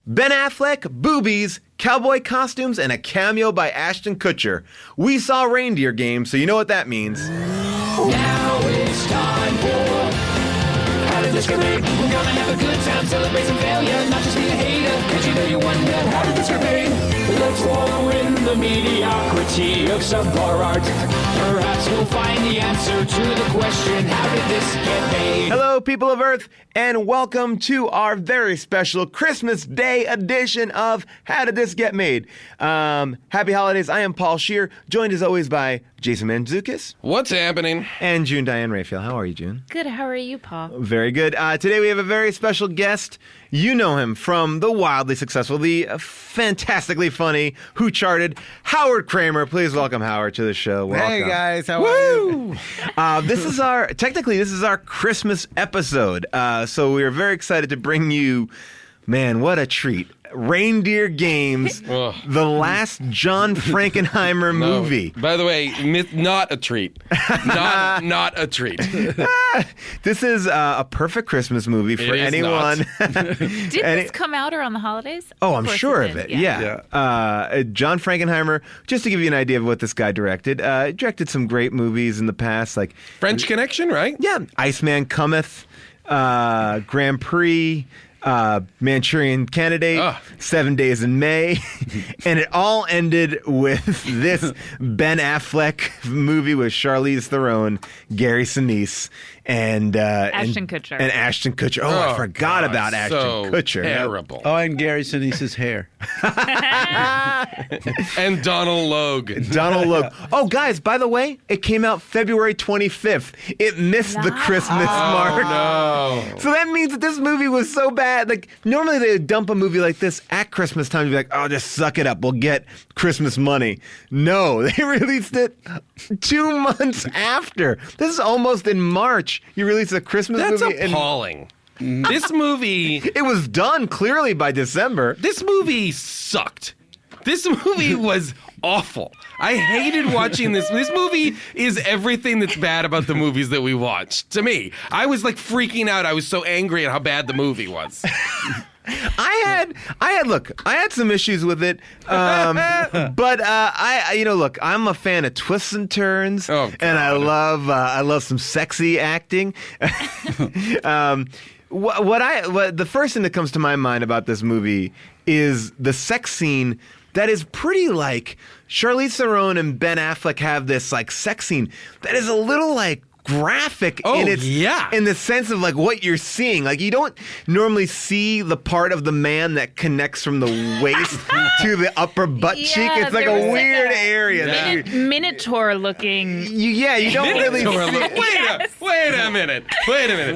Ben Affleck, boobies, cowboy costumes, and a cameo by Ashton Kutcher. We saw Reindeer Games, so you know what that means. Now it's time for How Did This Get Made? We're gonna have a good time, celebrate some failure, not just be a hater, cause you know you wonder, how did this get made? Let's wallow in the mediocrity of subpar art. Perhaps we'll find the answer to the question, how did this get made? Hello, people of Earth, and welcome to our very special Christmas Day edition of How Did This Get Made? Happy holidays. I am Paul Scheer, joined as always by Jason Mantzoukas. What's happening? And June Diane Raphael. How are you, June? Good. How are you, Paul? Very good. Today we have a very special guest. You know him from the wildly successful, the fantastically funny, Who Charted, Howard Kremer. Please welcome Howard to the show. Welcome. Hey guys, how are you? This is our Christmas episode. So we are very excited to bring you, man, what a treat. Reindeer Games, the last John Frankenheimer movie. By the way, not a treat. Not a treat. This is a perfect Christmas movie for anyone. Did this come out around the holidays? Oh, I'm sure of it. Yeah. John Frankenheimer, just to give you an idea of what this guy directed, directed some great movies in the past, like French Connection, right? Yeah, Iceman Cometh, Grand Prix, Manchurian Candidate, 7 Days in May, and it all ended with this Ben Affleck movie with Charlize Theron, Gary Sinise, and Ashton Kutcher. And Ashton Kutcher. Oh, I forgot about Ashton Kutcher. Terrible. Oh, and Gary Sinise's hair. And Donald Logue. Oh, guys, by the way, it came out February 25th. It missed the Christmas mark. No. So that means that this movie was so bad. Like, normally they would dump a movie like this at Christmas time to be like, oh, just suck it up. We'll get Christmas money. No, they released it 2 months after. This is almost in March. You released a Christmas movie. That's appalling. This movie... It was done clearly by December. This movie sucked. This movie was awful. I hated watching this. This movie is everything that's bad about the movies that we watched. To me, I was like freaking out. I was so angry at how bad the movie was. I had some issues with it, but look, I'm a fan of twists and turns, and I love some sexy acting. The first thing that comes to my mind about this movie is the sex scene. That is pretty like Charlize Theron and Ben Affleck have this like sex scene that is a little like graphic in the sense of like what you're seeing. Like you don't normally see the part of the man that connects from the waist to the upper butt cheek. It's like a weird area. Minotaur looking. You don't really see. Wait a minute.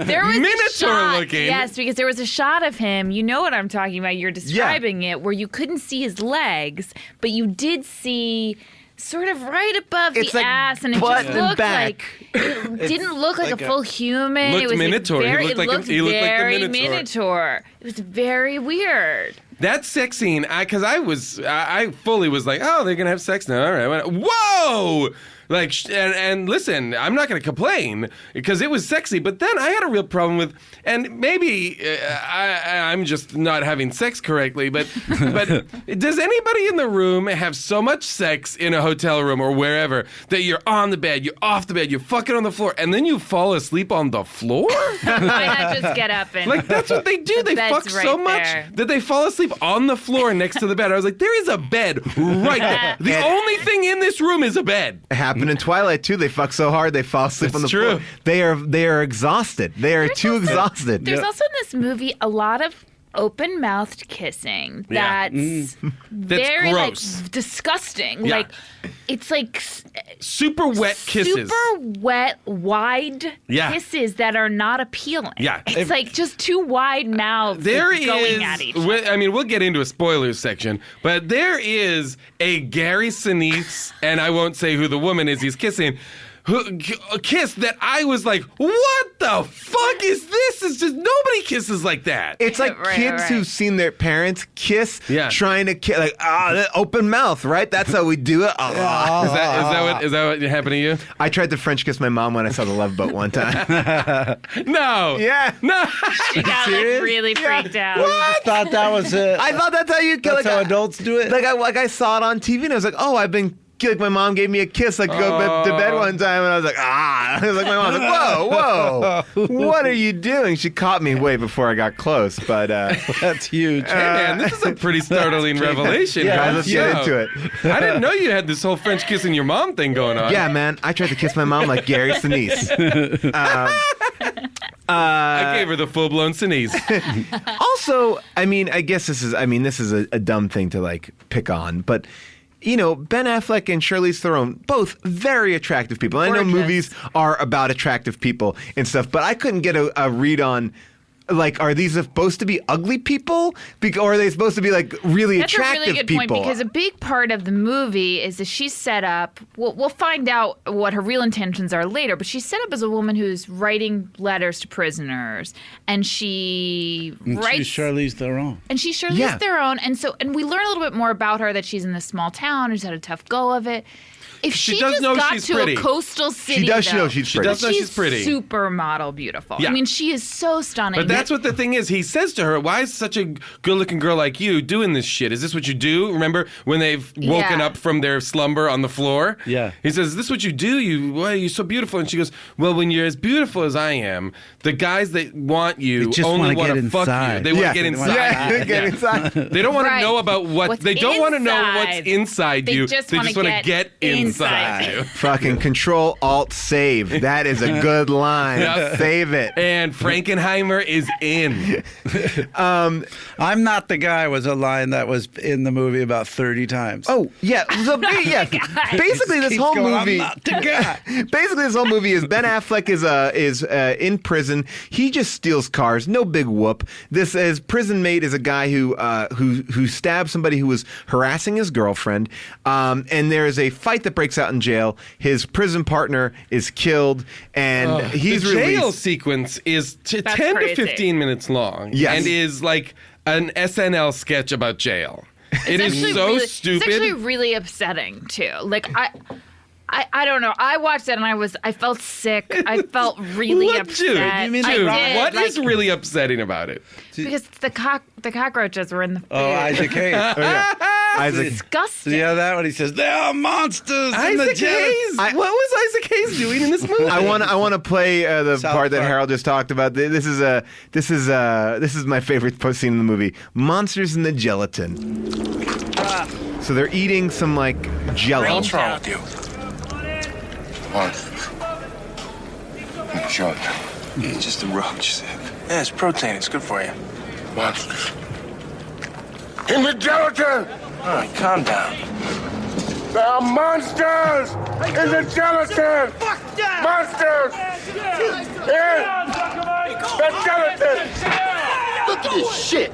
There was Minotaur a shot, looking. yes, because there was a shot of him. You know what I'm talking about. You're describing it, where you couldn't see his legs, but you did see sort of right above the ass, and it just looked like it didn't look like a full human. Looked it was Minotaur. Very, He looked like the very Minotaur. It was very weird. That sex scene, because I fully was like, oh, they're gonna have sex now. All right. I went, whoa! Like, and listen, I'm not going to complain because it was sexy, but then I had a real problem with, and maybe I'm just not having sex correctly, but does anybody in the room have so much sex in a hotel room or wherever that you're on the bed, you're off the bed, you're fucking on the floor, and then you fall asleep on the floor? Why not just get up and... Like, that's what they do. They fuck so much that they fall asleep on the floor next to the bed. I was like, there is a bed right there. The only thing in this room is a bed. Happened in Twilight too. They fuck so hard they fall asleep on the floor. They are exhausted. They are exhausted. There's also in this movie a lot of open-mouthed kissing that's very gross. like disgusting. Yeah. Like it's like super wet kisses. Super wet, wide kisses that are not appealing. Yeah. It's like just two wide mouths going at each other. I mean, we'll get into a spoilers section, but there is a Gary Sinise, and I won't say who the woman is he's kissing, kiss that I was like, what the fuck is this? It's just nobody kisses like that. It's like kids who've seen their parents kiss, trying to kiss, like, open mouth, right? That's how we do it. Is that what happened to you? I tried to French kiss my mom when I saw The Love Boat one time. No. Yeah. No. She got really freaked out. I thought that was it. I thought that's how you That's how adults do it. Like I saw it on TV and I was like, oh, I've been. Like my mom gave me a kiss like to go to bed one time and I was like, I was like, my mom's like, whoa, what are you doing? She caught me way before I got close, but that's huge. Hey man, this is a pretty startling revelation. Yeah, let's get into it. I didn't know you had this whole French kissing your mom thing going on. Yeah, man, I tried to kiss my mom like Gary Sinise. I gave her the full-blown Sinise. Also, I mean, I guess this is a dumb thing to like pick on, but you know, Ben Affleck and Charlize Theron, both very attractive people. Gorgeous. I know movies are about attractive people and stuff, but I couldn't get a read on, like, are these supposed to be ugly people? Or are they supposed to be, like, really attractive people? That's a really good point, because a big part of the movie is that she's set up, we'll find out what her real intentions are later, but she's set up as a woman who's writing letters to prisoners, and She's writes... Charlize Theron. And she's Charlize Theron, and we learn a little bit more about her, that she's in this small town, who's had a tough go of it. If she does just know got she's to pretty. a coastal city, She does though, know she's pretty. She does know she's pretty. Supermodel beautiful. Yeah. I mean, she is so stunning. But that's what the thing is. He says to her, why is such a good-looking girl like you doing this shit? Is this what you do? Remember when they've woken up from their slumber on the floor? Yeah. He says, is this what you do? You're so beautiful. And she goes, well, when you're as beautiful as I am, the guys that want you They just only wanna want get to fuck inside. you. They want to get inside. Yeah, get inside. They don't want to know about What's they don't want to know what's inside. inside They you. just They wanna just want to get inside you. Fucking Control Alt Save. That is a good line. Yeah. Save it. And Frankenheimer is in. I'm not the guy was a line that was in the movie about 30 times. Oh yeah, so basically this Keeps whole going, movie. I'm not the guy. Basically, this whole movie is Ben Affleck is in prison. He just steals cars, no big whoop. His prison mate is a guy who stabbed somebody who was harassing his girlfriend. And there is a fight that breaks out in jail. His prison partner is killed, and he's the jail released. sequence is 10 crazy. to 15 minutes long. Yes. And is like an SNL sketch about jail. It is actually so stupid. It's actually really upsetting too. Like I don't know. I watched it and I felt sick. I felt really What, upset. dude? You mean I the did, What like, is really upsetting about it? because the cockroaches were in the food. Oh, Isaac Hayes. Isaac. Disgusting. Yeah, that one. He says, there are monsters in the Isaac jail. Hayes? What was Isaac Hayes doing in this movie? I want to play the South part that Park. Harold just talked about. This is my favorite post scene in the movie. Monsters in the gelatin. So they're eating some like jello. What's wrong with you? Monsters. Sure. It's just a roach. Yeah, it's protein. It's good for you. Monsters. In the gelatin! All right, calm down. There are monsters in the gelatin! Monsters! In the gelatin! Look at this shit!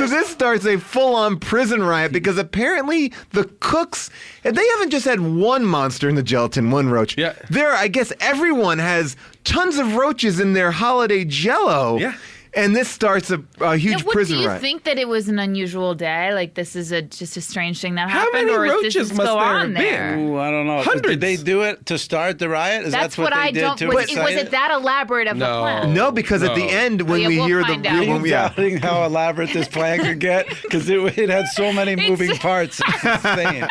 This starts a full-on prison riot because apparently the cooks, and they haven't just had one monster in the gelatin, one roach. Yeah. I guess everyone has tons of roaches in their holiday jello. Yeah. And this starts a huge prison Do you riot. think that it was an unusual day? Like this is just a strange thing that How happened, many or is roaches this just must go there on have been? there? Ooh, I don't know. Hundreds. Did they do it to start the riot? Is That's that what I they don't. did to Was excite it that elaborate of No. a plan? No, because at the No. end when yeah, we we'll hear find the out. when we, yeah. Doubting how elaborate this plan could get because it had so many moving parts. It's insane.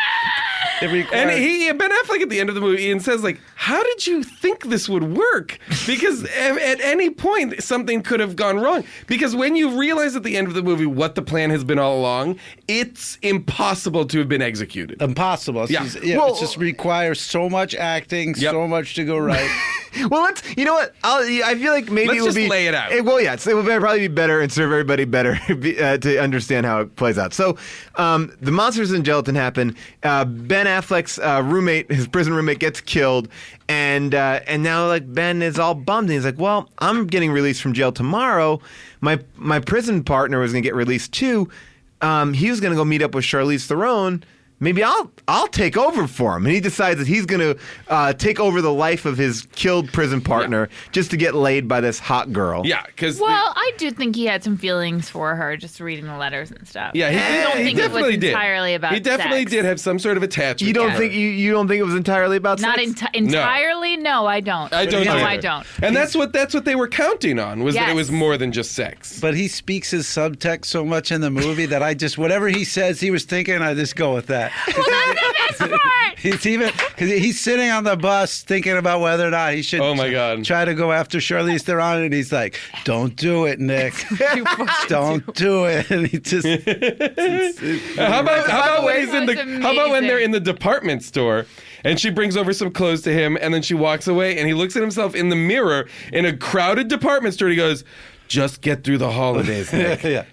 It required- And Ben Affleck at the end of the movie, Ian says, like, how did you think this would work? Because at any point, something could have gone wrong. Because when you realize at the end of the movie what the plan has been all along, it's impossible to have been executed. impossible. Yeah. Well- it just requires so much acting, Yep. so much to go right. Well, you know what? I feel like maybe Let's it would just be. lay it out. It would probably be better and serve everybody better to understand how it plays out. So, the monsters in gelatin happen. Ben Affleck's roommate, his prison roommate, gets killed, and now like Ben is all bummed. And he's like, "Well, I'm getting released from jail tomorrow. My prison partner was gonna get released too. He was gonna go meet up with Charlize Theron." maybe I'll take over for him. And he decides that he's going to take over the life of his killed prison partner just to get laid by this hot girl. Yeah, because I do think he had some feelings for her, just reading the letters and stuff. yeah, I don't he think it definitely was did. entirely about He definitely sex. did have some sort of attachment. You don't to think her. you don't think it was entirely about Not sex? entirely. No, I don't. I don't. No, either. I don't. And that's what they were counting on, was that it Yes. was more than just sex. But he speaks his subtext so much in the movie that I just, whatever he says he was thinking, I just go with that. Well, that's the best part. Because he's sitting on the bus thinking about whether or not he should Oh, my God. try to go after Charlize Theron, and he's like, don't do it, Nick. Don't do it. And he just... How about when he's in That's how about when they're amazing. in the department store and she brings over some clothes to him and then she walks away and he looks at himself in the mirror in a crowded department store and he goes, just get through the holidays, Nick. Yeah.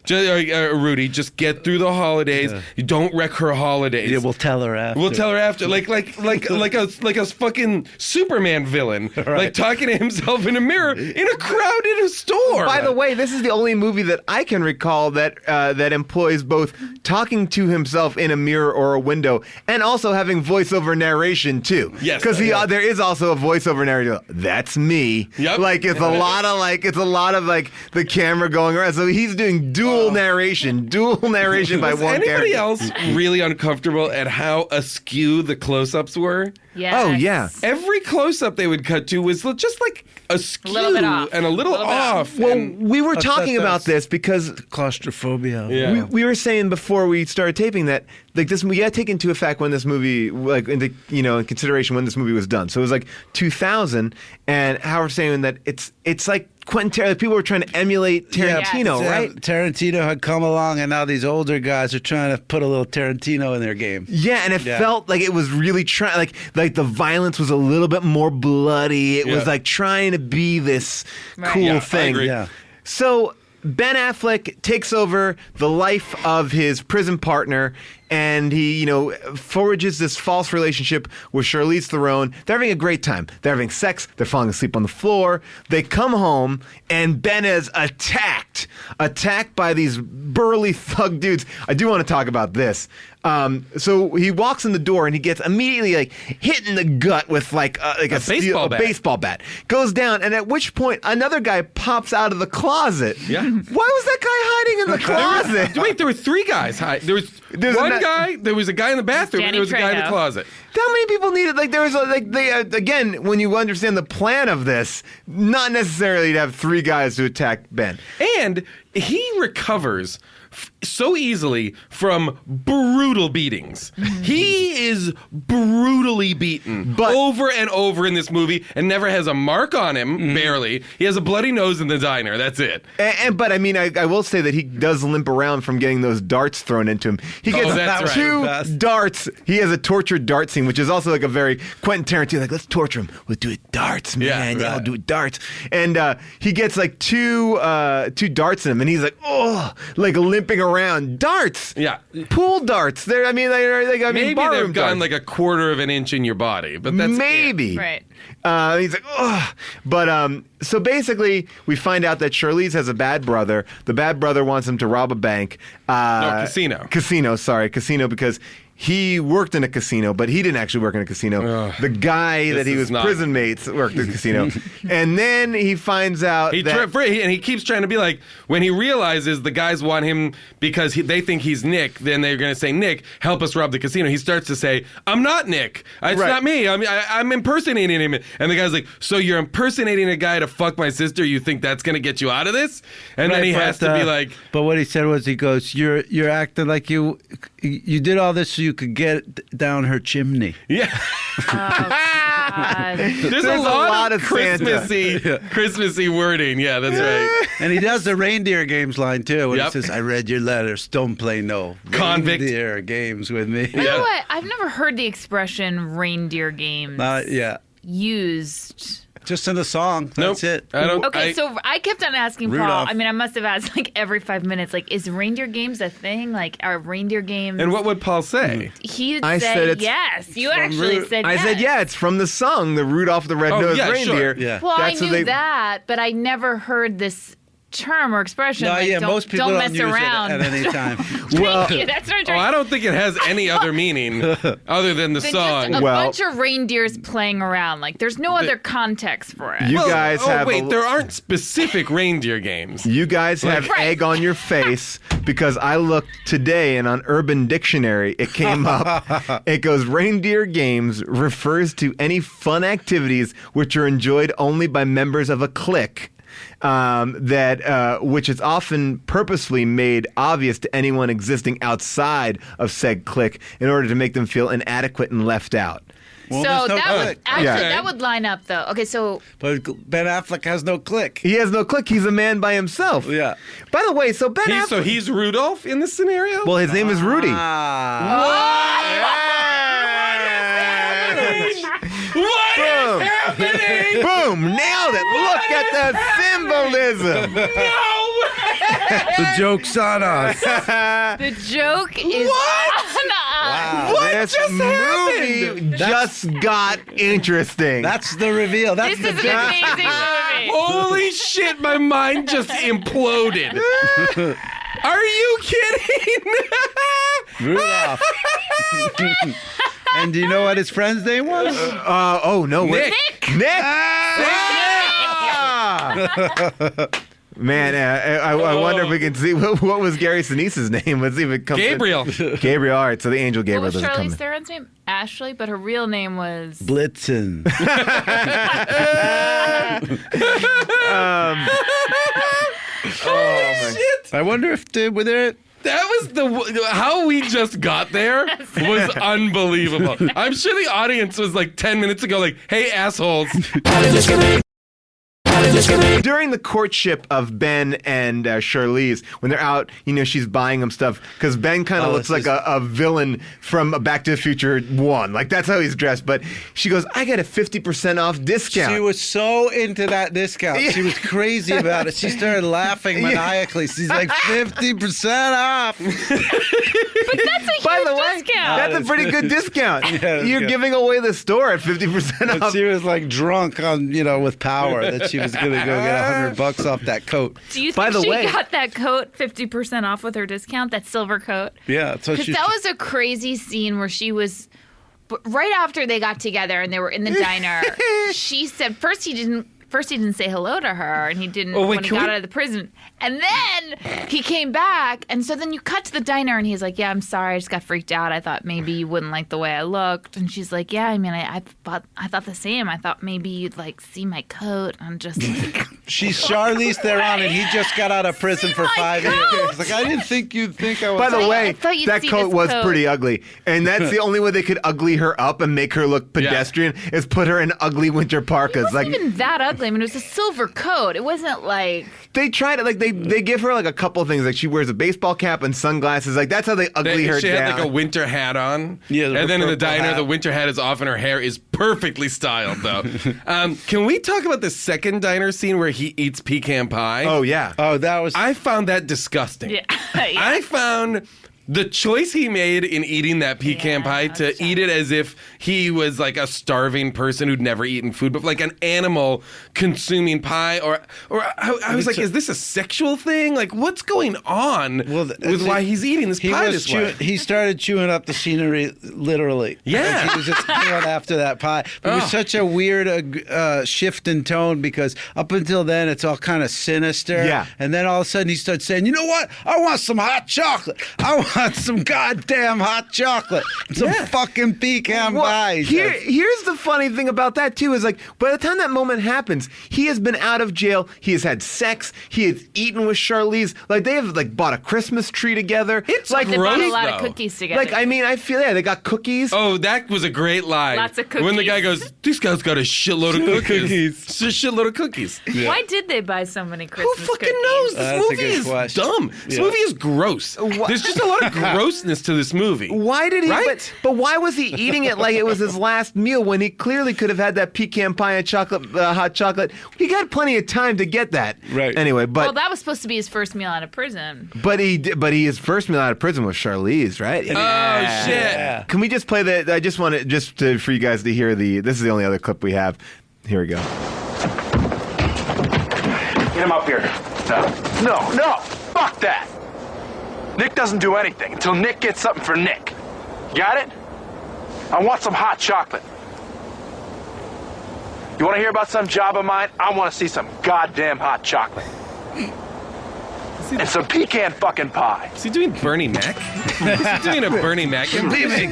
Rudy, just get through the holidays. You don't wreck her holidays. Yeah, we'll tell her after. We'll tell her after, like a fucking Superman villain, like talking to himself in a mirror in a crowded store. By the way, this is the only movie that I can recall that that employs both talking to himself in a mirror or a window and also having voiceover narration too. Yes, because there is also a voiceover narrator. That's me. Yep. Like it's a lot of the camera going around. So he's doing dual narration by Was one anybody character. else really uncomfortable at how askew the close-ups were? Yes. Oh, yeah. Every close-up they would cut to was just like askew little bit off. and a little A little bit off. Well, and- we were talking that's- about this because Claustrophobia. Yeah. we were saying before we started taping that like this we got to take into effect when this movie in consideration when this movie was done. So it was like 2000, and how we're saying that it's like Quentin Tarantino. People were trying to emulate Tarantino, Yeah, right? Tarantino had come along, and now these older guys are trying to put a little Tarantino in their game. Yeah, and it felt like it was really trying, like the violence was a little bit more bloody. It was Yeah. like trying to be this cool Yeah, I thing. agree. Yeah. So Ben Affleck takes over the life of his prison partner, and he, forges this false relationship with Charlize Theron. They're having a great time. They're having sex. They're falling asleep on the floor. They come home, and Ben is attacked by these burly thug dudes. I do want to talk about this. So he walks in the door and he gets immediately hit in the gut with a baseball bat. Goes down, and at which point another guy pops out of the closet. Yeah. Why was that guy hiding in the closet? Wait, there were three guys. There's one guy. There was a guy in the bathroom, and Danny there was a guy in the Trejo. closet. How many people needed? There was again, when you understand the plan of this, not necessarily to have three guys to attack Ben. And he recovers so easily from brutal beatings. He is brutally beaten over and over in this movie and never has a mark on him, barely. He has a bloody nose in the diner. That's it. But I mean, I will say that he does limp around from getting those darts thrown into him. He gets that's two right. darts. He has a tortured dart scene, which is also like a very Quentin Tarantino. Like, let's torture him. We'll do it darts, man. Yeah, I'll do it darts. And he gets like two darts in him, and he's like, oh, like limping around. Darts. Yeah. Pool darts. Maybe barroom they've gone darts. like a quarter of an inch in your body, but that's Maybe. Right. He's like, ugh. But so basically, we find out that Charlize has a bad brother. The bad brother wants him to rob a bank. Casino. Casino, because he worked in a casino, but he didn't actually work in a casino. The guy that he is was not- prison mates worked in a casino. And then he finds out and he keeps trying to be like, when he realizes the guys want him because they think he's Nick, then they're going to say, Nick, help us rob the casino. He starts to say, I'm not Nick. It's Right. not me. I'm impersonating him. And the guy's like, so you're impersonating a guy to fuck my sister? You think that's going to get you out of this? And then he has to be like... But what he said was, he goes, you're acting like you did all this so you could get down her chimney. Yeah. God. There's a lot of Christmassy wording. Yeah, that's right. And he does the Reindeer Games line, too, when Yep. he says, I read your letters, don't play no Convict. Reindeer Games with me. You know what? I've never heard the expression reindeer games Yeah. used. Just in the song. Nope. That's it. I don't... Okay, so I kept on asking Rudolph. Paul. I mean, I must have asked like every 5 minutes, like, is reindeer games a thing? Like, are reindeer games? And what would Paul say? He'd I say said it's yes. You actually said I yes. said, yeah, it's from the song, the Rudolph the Red-Nosed yeah, Reindeer. sure. Yeah. Well, That's I what knew that, but I never heard this term or expression. No, like, yeah, don't, most people don't don't mess use around. it at any time. Well, Thank you. That's what I'm Oh, trying I don't think it has any other meaning other than the Then song. just a Well- bunch of reindeers playing around. Like, there's no other context for it. You guys have wait, there aren't specific reindeer games. You guys have Right. egg on your face because I looked today and on Urban Dictionary it came up. It goes Reindeer Games refers to any fun activities which are enjoyed only by members of a clique. Which is often purposefully made obvious to anyone existing outside of said clique in order to make them feel inadequate and left out. Well, So there's no that would click. actually Yeah. that would line up though. Okay, so But Ben Affleck has no click. He has no clique. He's a man by himself. Yeah. By the way, so Ben Affleck. So he's Rudolph in this scenario? Well, his name is Rudy. What Boom. is happening? Boom! Nailed it. Look at the symbolism. The joke's on us. the joke is on us. This just movie happened? just got interesting. That's the reveal. That's This the is an amazing movie. Holy shit, my mind just imploded. Are you kidding? Rudolph. And do you know what his friend's name was? Oh no! Nick. Nick. Ah! Man, I wonder if we can see what was Gary Sinise's name. Let's see if it comes. Gabriel. Gabriel. All right, so the Angel What Gabriel was doesn't come. Charlize Theron's name? Ashley, but her real name was. Blitzen. Shit. I wonder if were there. That was how we just got there was unbelievable. I'm sure the audience was like 10 minutes ago like, hey, assholes. During the courtship of Ben and Charlize, when they're out, she's buying him stuff because Ben kind of looks like a villain from Back to the Future 1. Like, that's how he's dressed. But she goes, I got a 50% off discount. She was so into that discount. She was crazy about it. She started laughing maniacally. She's like, 50% off. But that's a By huge the way, discount. that's a pretty good discount. that's You're good. giving away the store at 50% And off. she was like drunk on, with power that she was going to go get $100 off that coat. Do you By think the she way- got that coat 50% off with her discount? That silver coat? Yeah, that's what Because she. that was a crazy scene where she was. But right after they got together and they were in the diner, she said first he didn't say hello to her, and he didn't when he got out of the prison. And then he came back, and so then you cut to the diner, and he's like, yeah, I'm sorry, I just got freaked out. I thought maybe you wouldn't like the way I looked. And she's like, yeah, I mean, I thought the same. I thought maybe you'd like see my coat. I'm just like... She's Charlize Theron, and he just got out of prison for 5 years. coat. He's like, I didn't think you'd think I was. By the I way, thought you'd that see coat this was coat. pretty ugly. And that's the only way they could ugly her up and make her look pedestrian is put her in ugly winter parkas. It wasn't even that ugly. I mean, it was a silver coat. It wasn't like... They tried it. Like, they give her like a couple of things. Like, she wears a baseball cap and sunglasses. Like, that's how they ugly her She down. had like a winter hat on. Yeah, and then in the purple diner, hat. the winter hat is off and her hair is perfectly styled, though. Can we talk about the second diner scene where he eats pecan pie? Oh, yeah. Oh, that was. I found that disgusting. Yeah. I found the choice he made in eating that pecan pie to eat it as if he was like a starving person who'd never eaten food, but like an animal consuming pie. Or I was like, is this a sexual thing? Like, what's going on with why he's eating this pie this way? He started chewing up the scenery, literally. Yeah. Like, he was just going after that pie. But it was such a weird shift in tone because up until then, it's all kind of sinister. Yeah. And then all of a sudden, he starts saying, you know what? I want some hot chocolate. I want some goddamn hot chocolate. Some fucking pecan pie. Here's the funny thing about that too is like by the time that moment happens, he has been out of jail. He has had sex. He has eaten with Charlize. Like they have like bought a Christmas tree together. It's like They bought a gross, lot of though. cookies together. Like I mean, I feel they got cookies. Oh, that was a great line. Lots of When the cookies. guy goes, this guy's got a shitload of cookies. It's a shitload of cookies. Why did they buy so many Who Christmas fucking cookies? knows? This That's a movie good is question. dumb. This Yeah. movie is gross. There's just a lot of grossness to this movie. Why did he? Right? But why was he eating it like it was his last meal when he clearly could have had that pecan pie and chocolate, hot chocolate? He got plenty of time to get that. Right. Anyway, but Well, that was supposed to be his first meal out of prison. his first meal out of prison was Charlize, right? Oh, shit. Yeah. Can we just play that? I just want to for you guys to hear this is the only other clip we have. Here we go. Get him up here. No. Fuck that. Nick doesn't do anything until Nick gets something for Nick. Got it? I want some hot chocolate. You want to hear about some job of mine? I want to see some goddamn hot chocolate. And some pecan fucking pie. Is he doing Bernie Mac? Is he doing a Bernie Mac impression?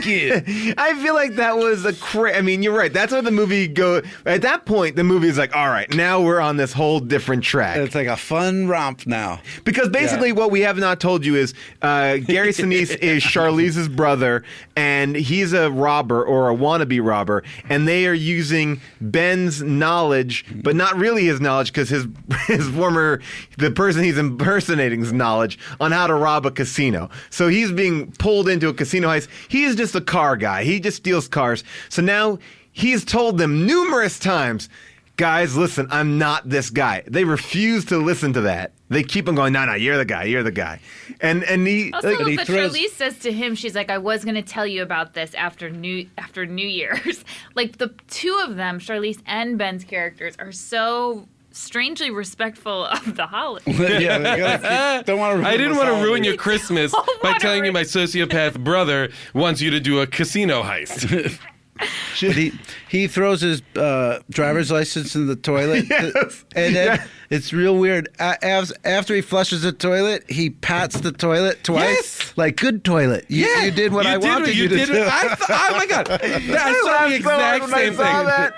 I feel like that was I mean, you're right. That's where the movie goes. At that point, the movie is like, all right, now we're on this whole different track. It's like a fun romp now. Because basically what we have not told you is Gary Sinise is Charlize's brother, and he's a robber or a wannabe robber, and they are using Ben's knowledge, but not really his knowledge because his the person he's impersonating's knowledge on how to rob a casino. So he's being pulled into a casino heist. He is just a car guy. He just steals cars. So now he's told them numerous times, guys, listen, I'm not this guy. They refuse to listen to that. They keep on going, no, you're the guy. And he also, he but throws- Charlize says to him, she's like, I was going to tell you about this after New Year's. Like, the two of them, Charlize and Ben's characters, are so strangely respectful of the holiday. Don't want to. I didn't want to ruin your Christmas by telling you my sociopath brother wants you to do a casino heist. But he throws his driver's license in the toilet, Yes. and then it's real weird. After he flushes the toilet, he pats the toilet twice, Yes. like good toilet. You did what I wanted you to did do. Oh my god! I saw the exact same thing.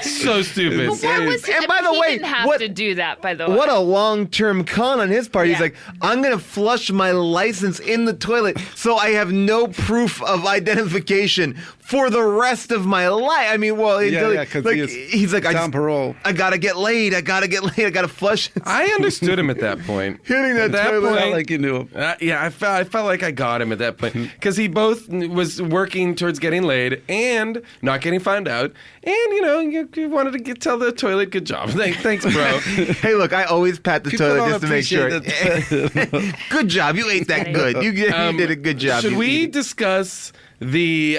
So stupid. But what was And by the he way, didn't have to do that, by the way. What a long-term con on his part. He's Yeah. like, I'm going to flush my license in the toilet so I have no proof of identification for the rest of my life. I mean, well, because he's like, he's on parole. I got to get laid. I got to flush. I understood him at that point. Hitting that At toilet. Felt like you knew him. Yeah, I felt like I got him at that point because he both was working towards getting laid and not getting found out, and you wanted to tell the toilet good job. Thanks, bro. Hey, look, I always pat the People toilet don't just to make sure. appreciate Good job. You ate that good. You did a good job. Should You we eat it. discuss the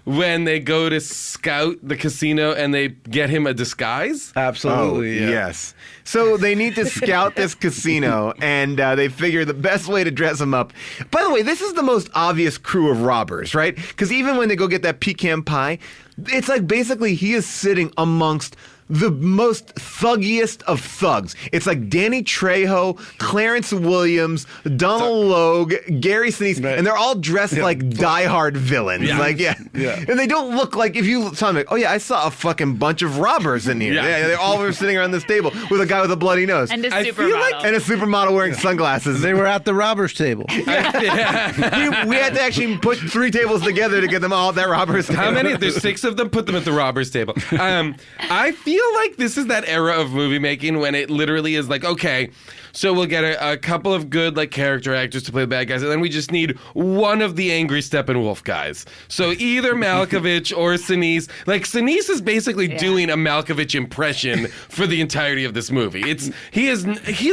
when they go to scout the casino and they get him a disguise? Absolutely. yeah. Yes. So they need to scout this casino, and they figure the best way to dress him up. By the way, this is the most obvious crew of robbers, right? Because even when they go get that pecan pie, it's like basically he is sitting amongst the most thuggiest of thugs. It's like Danny Trejo, Clarence Williams, Donald Logue, Gary Sinise, Right. and they're all dressed like diehard villains. Yeah. Like, yeah. And they don't look like, if you saw them, like, oh yeah, I saw a fucking bunch of robbers in here. Yeah. Yeah, they all were sitting around this table with a guy with a bloody nose. And a I feel like- supermodel. And a supermodel wearing sunglasses. They were at the robbers table. we had to actually put 3 tables together to get them all at that robbers table. How many? There's 6 of them. Put them at the robbers table. I feel like this is that era of movie making when it literally is like, okay, so we'll get a couple of good like character actors to play the bad guys, and then we just need one of the angry Steppenwolf guys. So either Malkovich or Sinise. Like Sinise is basically doing a Malkovich impression for the entirety of this movie. He is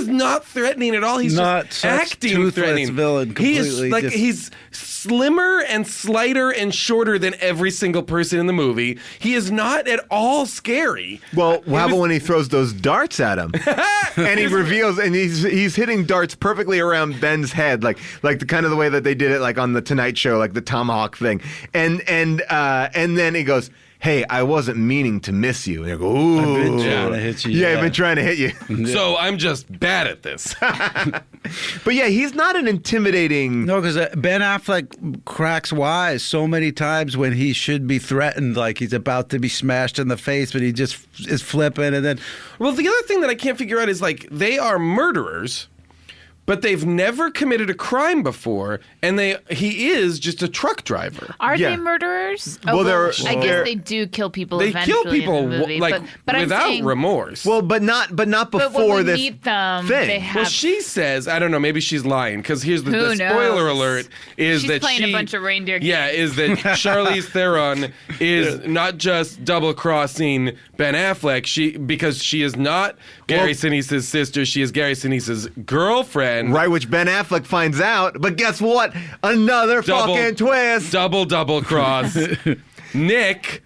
not threatening at all. He's Not just such acting toothless threatening. villain, He is completely like just- he's slimmer and slighter and shorter than every single person in the movie. He is not at all scary. Well, how about when he throws those darts at him, and he reveals, and he's hitting darts perfectly around Ben's head, like the kind of the way that they did it, like on the Tonight Show, like the tomahawk thing, and then he goes, "Hey, I wasn't meaning to miss you." And they go, "Ooh, I've been trying to hit you. Yeah, I've been trying to hit you." So I'm just bad at this. But yeah, he's not an intimidating. No, because Ben Affleck cracks wise so many times when he should be threatened, like he's about to be smashed in the face, but he just is flipping, and then Well, the other thing that I can't figure out is like they are murderers, but they've never committed a crime before, and he is just a truck driver. Are Yeah. they murderers? Well, they're- I they're- guess they do kill people They eventually kill people in the movie, like but I'm without saying, remorse. Well, but not But when before we this meet them, thing. they have. Well, she says, I don't know, maybe she's lying, because here's the Who spoiler knows? alert is She's that playing a bunch of Reindeer Yeah, is that Charlize Theron is not just double-crossing Ben Affleck, because she is not Gary Sinise's sister, she is Gary Sinise's girlfriend. Right, which Ben Affleck finds out, but guess what? Another fucking twist. Double cross. Nick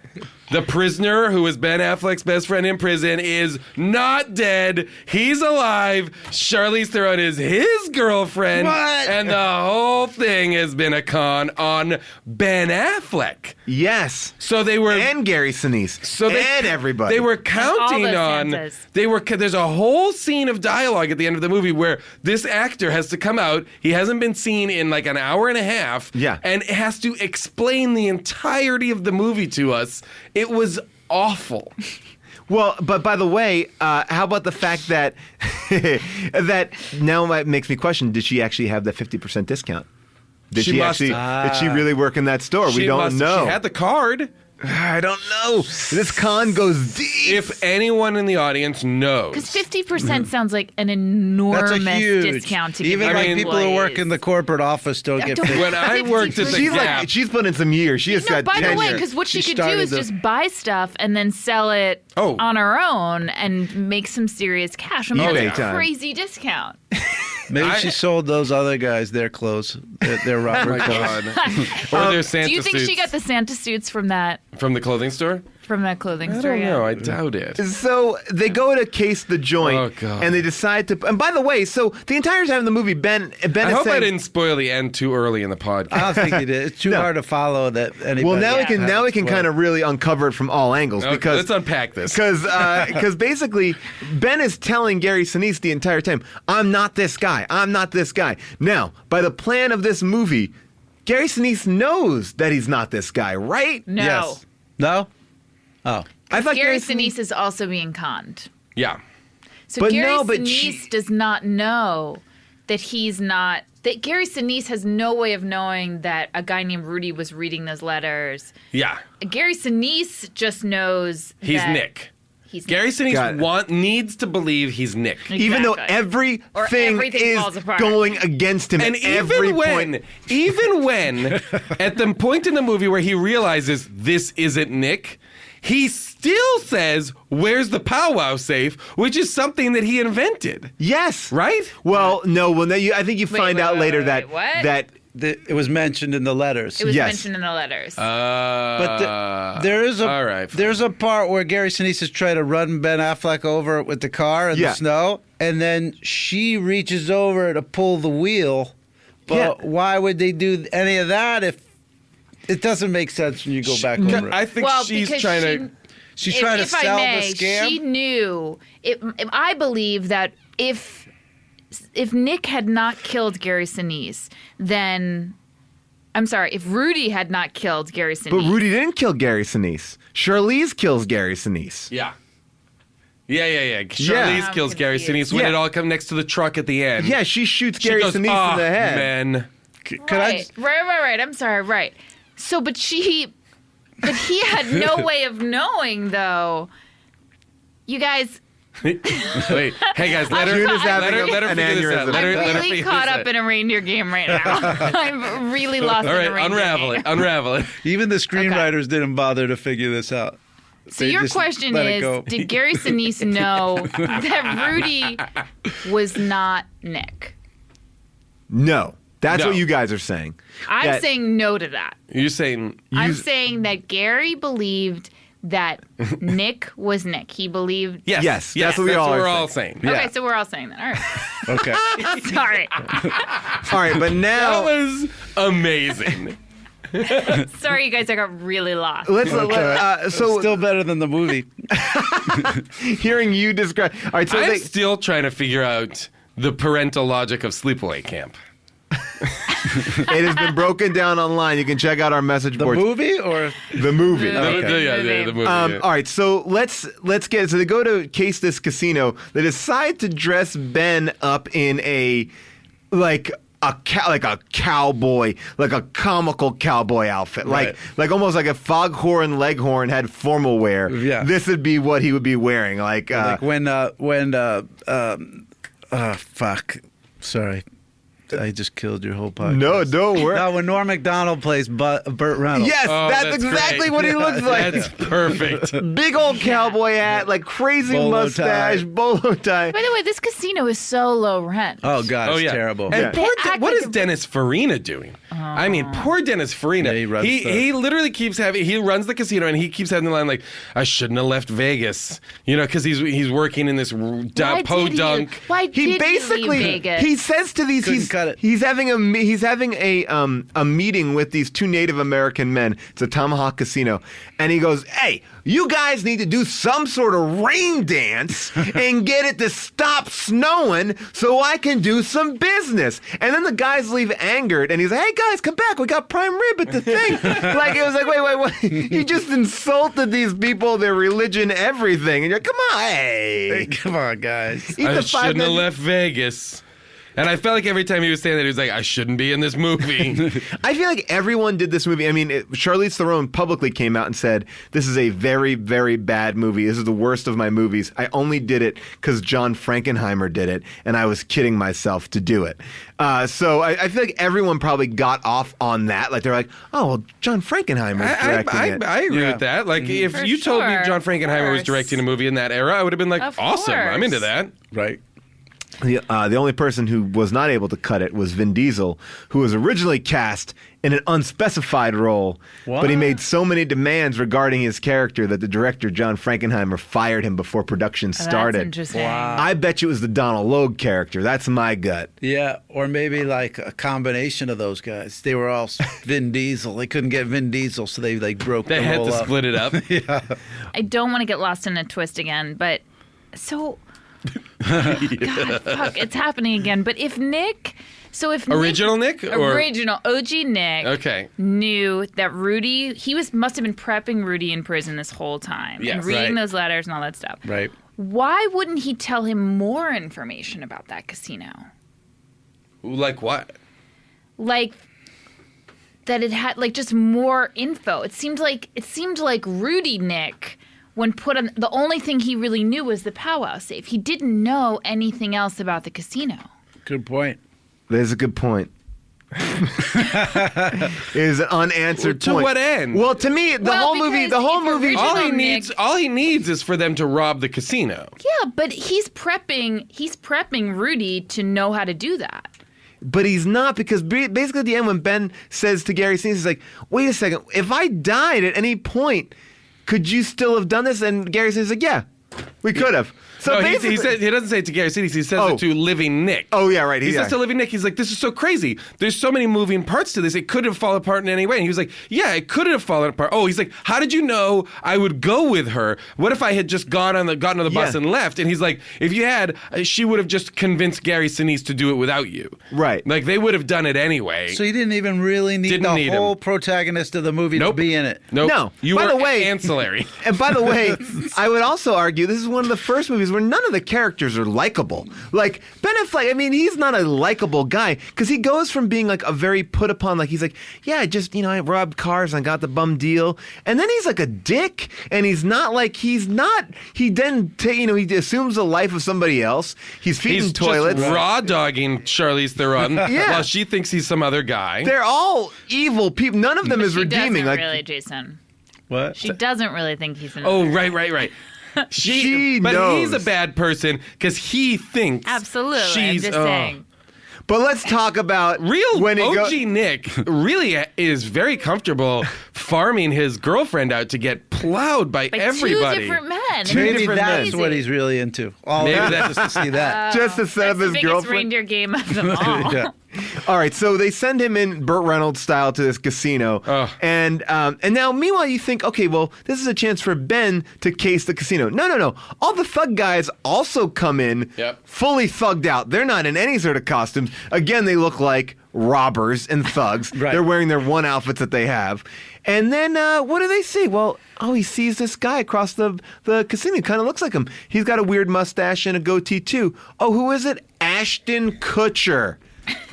The prisoner, who is Ben Affleck's best friend in prison, is not dead. He's alive. Charlize Theron is his girlfriend. What? And the whole thing has been a con on Ben Affleck. Yes. So they were... And Gary Sinise. And everybody. They were counting all the on... Santas. There's a whole scene of dialogue at the end of the movie where this actor has to come out. He hasn't been seen in like an hour and a half. Yeah. And has to explain the entirety of the movie to us. It was awful. Well, but by the way, how about the fact that that now it makes me question: did she actually have that 50% discount? Did She she must actually? Did she really work in that store? We don't know. She had the card. I don't know. This con goes deep. If anyone in the audience knows. Because 50% sounds like an enormous That's a huge discount to give Even like employees. people who work in the corporate office don't get paid. When I worked at the 50%. Gap, she's put in some years. She has No, got by the tenure. way, because what she She could do started is the- just buy stuff and then sell it on her own and make some serious cash. I mean, eBay that's a time. crazy discount. Maybe she sold those other guys their clothes, their oh Robert my clothes. God. Or their Santa Do you think suits she got the Santa suits from that clothing store? clothing I store? don't yeah? know. I doubt it. So they go to case the joint, Oh, God. and they decide to. And by the way, so the entire time in the movie, Ben I is hope I saying, didn't spoil the end too early in the podcast. I don't think he did. It's too No. hard to follow that. Anybody Well, now has we can it. kind of really uncover it from all angles Okay, because let's unpack this. because basically Ben is telling Gary Sinise the entire time, I'm not this guy. I'm not this guy. Now, by the plan of this movie, Gary Sinise knows that he's not this guy, right? No. Yes. No? Oh. I thought Gary Sinise is also being conned. Yeah. So But Gary no, but Sinise she- does not know that he's not. That Gary Sinise has no way of knowing that a guy named Rudy was reading those letters. Yeah. Gary Sinise just knows He's that Nick. He's Gary Nick. Got it. Sinise needs to believe he's Nick. Even though Exactly. Or everything everything falls is apart. going against him And at every point. even when, at the point in the movie where he realizes this isn't Nick, he still says, "Where's the powwow safe?" Which is something that he invented, Yes. right? Well, no. Well, I think you find out later that what? that It was mentioned in the letters. It was Yes. mentioned in the letters. But there is a all right. there's a part where Gary Sinise is trying to run Ben Affleck over with the car in Yeah. the snow, and then she reaches over to pull the wheel. But Yeah. why would they do any of that if it doesn't make sense when you go back over it? I think well, she's because trying to. She's trying to if I sell may, the scam. She knew. I believe that if Nick had not killed Gary Sinise, then I'm sorry. If Rudy had not killed Gary Sinise, But Rudy didn't kill Gary Sinise. Charlize kills Gary Sinise. Yeah. Yeah. Charlize I'm kills Gary confused. Sinise when Yeah. it all comes next to the truck at the end. Yeah, she shoots She Gary goes, Sinise "Ah, in the head. men." Could I? right. I'm sorry. Right. So, but he had no way of knowing, though. You guys, Wait, hey guys, let her June is having let her an figure this out. aneurysm. Let her, I'm let her really figure caught this up out. in a reindeer game right now. I'm really lost All in right, a reindeer unravel game. it. Unravel it. Even the screenwriters didn't bother to figure this out. So They your just question let it is, go. did Gary Sinise know that Rudy was not Nick? No. That's No. what you guys are saying. I'm That- saying no to that. You're saying I'm saying that Gary believed that Nick was Nick. He believed. yes. Yes, that's what we all are we're all saying. saying. Okay, so we're all saying that. All right. Okay. Sorry. All right, but That now was amazing. Sorry, you guys. I got really lost. let's so Still better than the movie. hearing you describe. All right, so I'm they, still trying to figure out the parental logic of sleepaway camp. it has been broken down online. You can check out our message The boards. movie or The movie. The movie. yeah. All right, so let's get. So they go to case this casino. They decide to dress Ben up in a like a cowboy, like a comical cowboy outfit, Right. like almost like if Foghorn Leghorn had formal wear. Yeah. This would be what he would be wearing. like when fuck. Sorry. I just killed your whole podcast. No, don't worry. No, when Norm Macdonald plays Burt Reynolds. Yes, Oh, that's exactly great. what he looks like. That's perfect. Big old cowboy hat, like crazy Bolo mustache, tie. bolo tie. By the way, this casino is so low rent. Oh, God, it's terrible. And They poor act what like is a- Dennis Farina doing? I mean, poor Dennis Farina. Yeah, he runs the- he literally keeps having. He runs the casino and he keeps having the line like, "I shouldn't have left Vegas," because he's working in this podunk. Why did He basically leave Vegas? he says to these Couldn't cut it. he's having a meeting with these two Native American men. It's a Tomahawk casino, and he goes, "Hey, you guys need to do some sort of rain dance and get it to stop snowing so I can do some business." And then the guys leave angered, and he's like, "Hey guys, come back. We got prime rib at the thing." Like it was like, wait. You just insulted these people, their religion, everything, and you're like, come on, hey. Come on, guys. Eat I the shouldn't have 5 left Vegas. And I felt like every time he was saying that, he was like, "I shouldn't be in this movie." I feel like everyone did this movie. I mean, Charlize Theron publicly came out and said, "This is a very, very bad movie. This is the worst of my movies. I only did it because John Frankenheimer did it, and I was kidding myself to do it." So I feel like everyone probably got off on that. Like they're like, "Oh, well, John Frankenheimer's directing it." I agree with that. Like, if For you told me sure, John of Frankenheimer was course. directing a movie in that era, I would have been like, Of awesome. I'm into course. that. Right. The only person who was not able to cut it was Vin Diesel, who was originally cast in an unspecified role, but he made so many demands regarding his character that the director, John Frankenheimer, fired him before production started. That's interesting. I bet you it was the Donald Logue character. That's my gut. Yeah, or maybe like a combination of those guys. They were all Vin Diesel. They couldn't get Vin Diesel, so they like broke They the had role to up. split it up. I don't want to get lost in a twist again, but so God, fuck, it's happening again. But if Nick, Original Nick? Or- original OG Nick, Okay. knew that Rudy, must have been prepping Rudy in prison this whole time Yes. and reading Right. those letters and all that stuff. Right. Why wouldn't he tell him more information about that casino? Like what? Like that it had like just more info. It seemed like Rudy Nick, when put on, the only thing he really knew was the powwow safe. He didn't know anything else about the casino. Good point. There's a good point. It is an unanswered To point. what end? Well, to me, the whole movie, because if original All he Nick- needs is for them to rob the casino. Yeah, but he's prepping Rudy to know how to do that. But he's not, because basically at the end when Ben says to Gary Sinise, he's like, wait a second, if I died at any point, could you still have done this? And Gary Sinise is like, yeah, we could have. So No, basically, he doesn't say it to Gary Sinise. He says Oh. it to Living Nick. Oh, yeah, right. He Yeah. says to Living Nick, he's like, this is so crazy. There's so many moving parts to this. It could have fallen apart in any way. And he was like, yeah, it could have fallen apart. Oh, he's like, how did you know I would go with her? What if I had just gotten on the bus Yeah. and left? And he's like, if you had, she would have just convinced Gary Sinise to do it without you. Right. Like, they would have done it anyway. So you didn't even really need Didn't the need whole him. protagonist of the movie Nope. to be in it. Nope. No. You By were the way- ancillary. And by the way, I would also argue this is one of the first movies where none of the characters are likable. Like Ben Affleck, I mean, he's not a likable guy because he goes from being like a very put upon, like he's like, yeah, I robbed cars and I got the bum deal, and then he's like a dick, and he then he assumes the life of somebody else. He's feeding He's toilets. just raw dogging Charlize Theron Yeah. while she thinks he's some other guy. They're all evil people. None of them is She redeeming. doesn't Like really, Jason. What? She doesn't really think he's an. Oh, right. She but knows. he's a bad person because he thinks Absolutely. I'm she's just saying. But let's talk about Real when he OG go- Nick really is very comfortable farming his girlfriend out to get plowed by By everybody. two different men. Maybe different that's men. what he's really into. All Maybe that that's- just to see that. just to set up That's his the biggest girlfriend. reindeer game of them all. Yeah. All right, so they send him in Burt Reynolds style to this casino, Ugh. and now meanwhile you think, okay, well this is a chance for Ben to case the casino. No. All the thug guys also come in, Yep. fully thugged out. They're not in any sort of costumes. Again, they look like robbers and thugs. Right. They're wearing their one outfits that they have. And then what do they see? Well, he sees this guy across the casino. He kind of looks like him. He's got a weird mustache and a goatee too. Oh, who is it? Ashton Kutcher.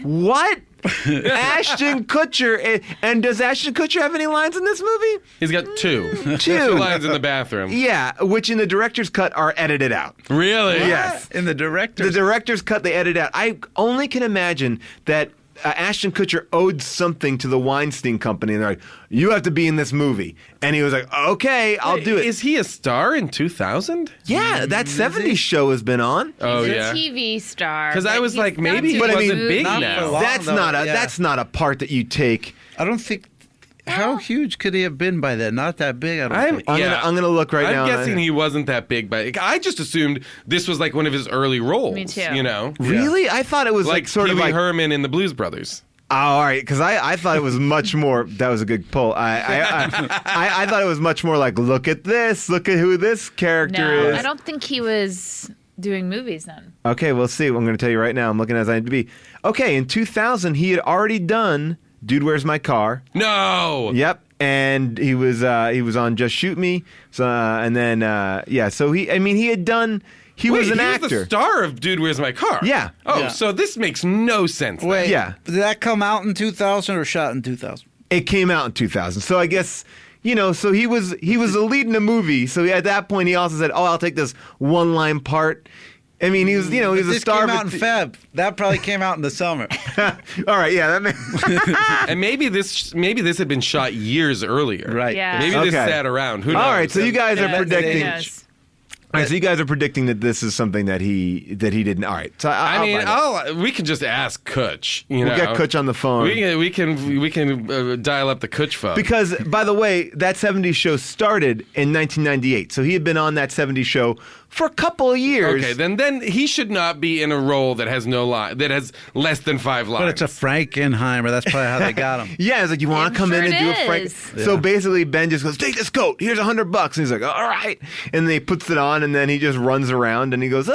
What? Ashton Kutcher. And does Ashton Kutcher have any lines in this movie? He's got two. Two lines in the bathroom. Yeah, which in the director's cut are edited out. Really? Yes. In the director. The director's cut, they edit out. I only can imagine that Ashton Kutcher owed something to the Weinstein Company, and they're like, "You have to be in this movie," and he was like, "Okay, I'll do it." Is he a star in 2000? Yeah, that '70s show has been on. Oh He's yeah. a TV star. Because I but was he's like, not maybe he doing wasn't movies. big Not for now. long. That's though, not a yeah. that's not a part that you take. I don't think. How huge could he have been by then? Not that big, I don't think. I'm gonna look right now. I'm guessing he wasn't that big, but I just assumed this was like one of his early roles. Me too. You know, Really? I thought it was like sort of Pee Wee like. Herman in the Blues Brothers. Oh, all right, because I thought it was much more. That was a good pull. I thought it was much more like, look at this, look at who this character No, is. I don't think he was doing movies then. Okay, we'll see. I'm going to tell you right now. I'm looking at his IMDb. Okay, in 2000, he had already done "Dude, Where's My Car?" No. Yep, and he was on "Just Shoot Me." So, and then so he had done. He was an actor. Was the star of Dude, Where's My Car? Yeah. Oh, Yeah. so this makes no sense. then. Wait, Yeah. Did that come out in 2000 or shot in 2000? It came out in 2000. So I guess, so he was a lead in a movie. So at that point, he also said, "Oh, I'll take this one-line part." I mean, he was a This star. came out in Feb. That probably came out in the summer. All right, yeah, that makes. And maybe this had been shot years earlier. Right. Yeah. Maybe this Okay. sat around. Who knows? All right, so you guys are Yeah, predicting. yes. All right, so you guys are predicting that this is something that he didn't. All right, so I I'll mean, buy that. we can just ask Kutch. You We'll know, get Kutch on the phone. We can dial up the Kutch phone. Because, by the way, that 70s show started in 1998. So he had been on that 70s show for a couple of years. Okay, then he should not be in a role that has no line, that has less than 5 lines. But it's a Frankenheimer. That's probably how they got him. Yeah, it's like, you want to come in and do a Frank. is. So basically, Ben just goes, "Take this coat. Here's $100." And he's like, "All right." And then he puts it on, and then he just runs around, and he goes,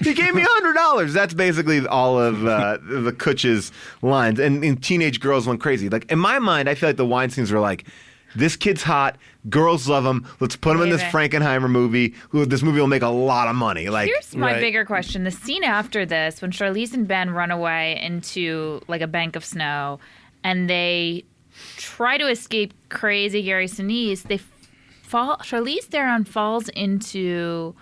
"He gave me $100." That's basically all of the Kutch's lines. And teenage girls went crazy. Like, in my mind, I feel like the Weinsteins were like, "This kid's hot. Girls love him. Let's put him in this Maybe. Frankenheimer movie. This movie will make a lot of money." Like, Here's my Right. bigger question. The scene after this, when Charlize and Ben run away into like a bank of snow and they try to escape crazy Gary Sinise, they fall. Charlize Theron falls into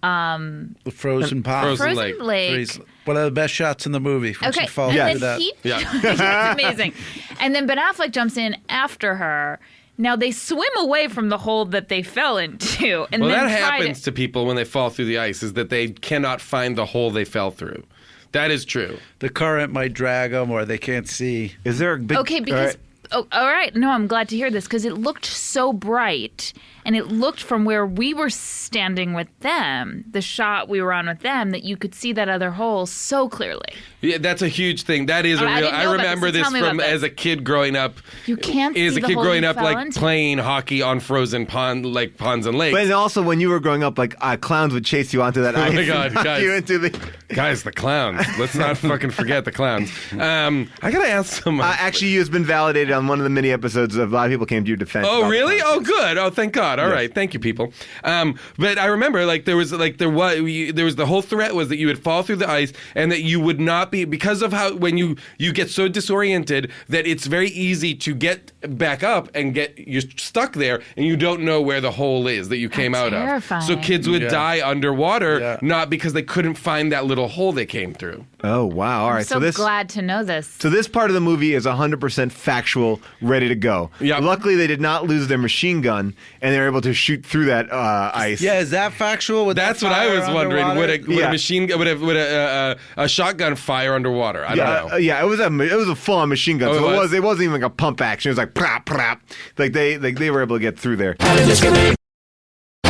The frozen pond. Frozen Frozen Lake. Lake. One of the best shots in the movie. When Okay, she falls and through then that. he, Yeah. it's amazing. And then Ben Affleck jumps in after her. Now they swim away from the hole that they fell into, and Well, then that try happens to people when they fall through the ice, is that they cannot find the hole they fell through. That is true. The current might drag them or they can't see. is there a big. Okay, because all right. oh, all right. No, I'm glad to hear this because it looked so bright, and it looked from where we were standing with them, the shot we were on with them, that you could see that other hole so clearly. Yeah, that's a huge thing. That is Oh, a I real. didn't I know about remember this, so this tell me from about this. as a kid growing up. You can't As see a the kid hole growing you up, fell like into. playing hockey on frozen pond, like ponds and lakes. But also, when you were growing up, like clowns would chase you onto that Oh ice. my and God, knock guys. you into the. Guys, the clowns. Let's not fucking forget the clowns. I gotta ask someone. Actually, you has been validated on one of the mini episodes. A lot of people came to your defense. Oh about the really? clowns. Oh good. Oh thank God. All right. Thank you, people. But I remember there was the whole threat was that you would fall through the ice and that you would not be, because of how when you get so disoriented that it's very easy to get back up and you're stuck there and you don't know where the hole is that you came out terrifying. of. So kids would Yeah. die underwater, Yeah. not because they couldn't find that little hole they came through. Oh wow! All right, I'm so this. glad to know this. So this part of the movie is 100% factual, ready to go. Yep. Luckily, they did not lose their machine gun, and they were able to shoot through that ice. Yeah, is that factual? Would That's that what I fire was wondering. underwater? Would Yeah. a machine gun, would a shotgun fire underwater? I don't know. Yeah, it was a full-on machine gun. Oh, so it was? it wasn't even like a pump action. It was like prop prop. Like they were able to get through there.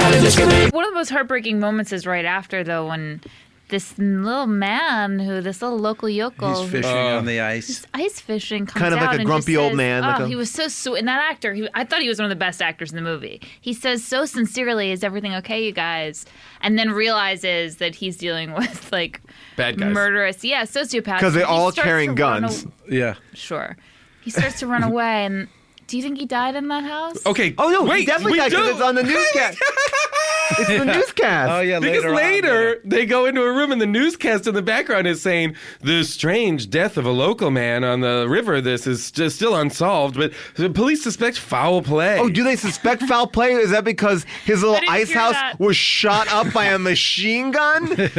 One of the most heartbreaking moments is right after, though, when this little man, this little local yokel, He's fishing on the ice. ice fishing, comes Kind of like out a and grumpy just old says, man, like Oh, a- he was so sweet. And that actor, I thought he was one of the best actors in the movie. He says so sincerely, "Is everything okay, you guys?" And then realizes that he's dealing with like Bad guys. murderous, sociopaths. 'Cause they're And he all starts carrying to run guns. Yeah. Sure, he starts to run away. And do you think he died in that house? Okay. Oh no, wait, he definitely we died because don't- it's on the newscast. It's the newscast. Oh yeah, Because later they go into a room and the newscast in the background is saying the strange death of a local man on the river. This is just still unsolved, but the police suspect foul play. Oh, do they suspect foul play? Is that because his little didn't ice hear house that. was shot up by a machine gun?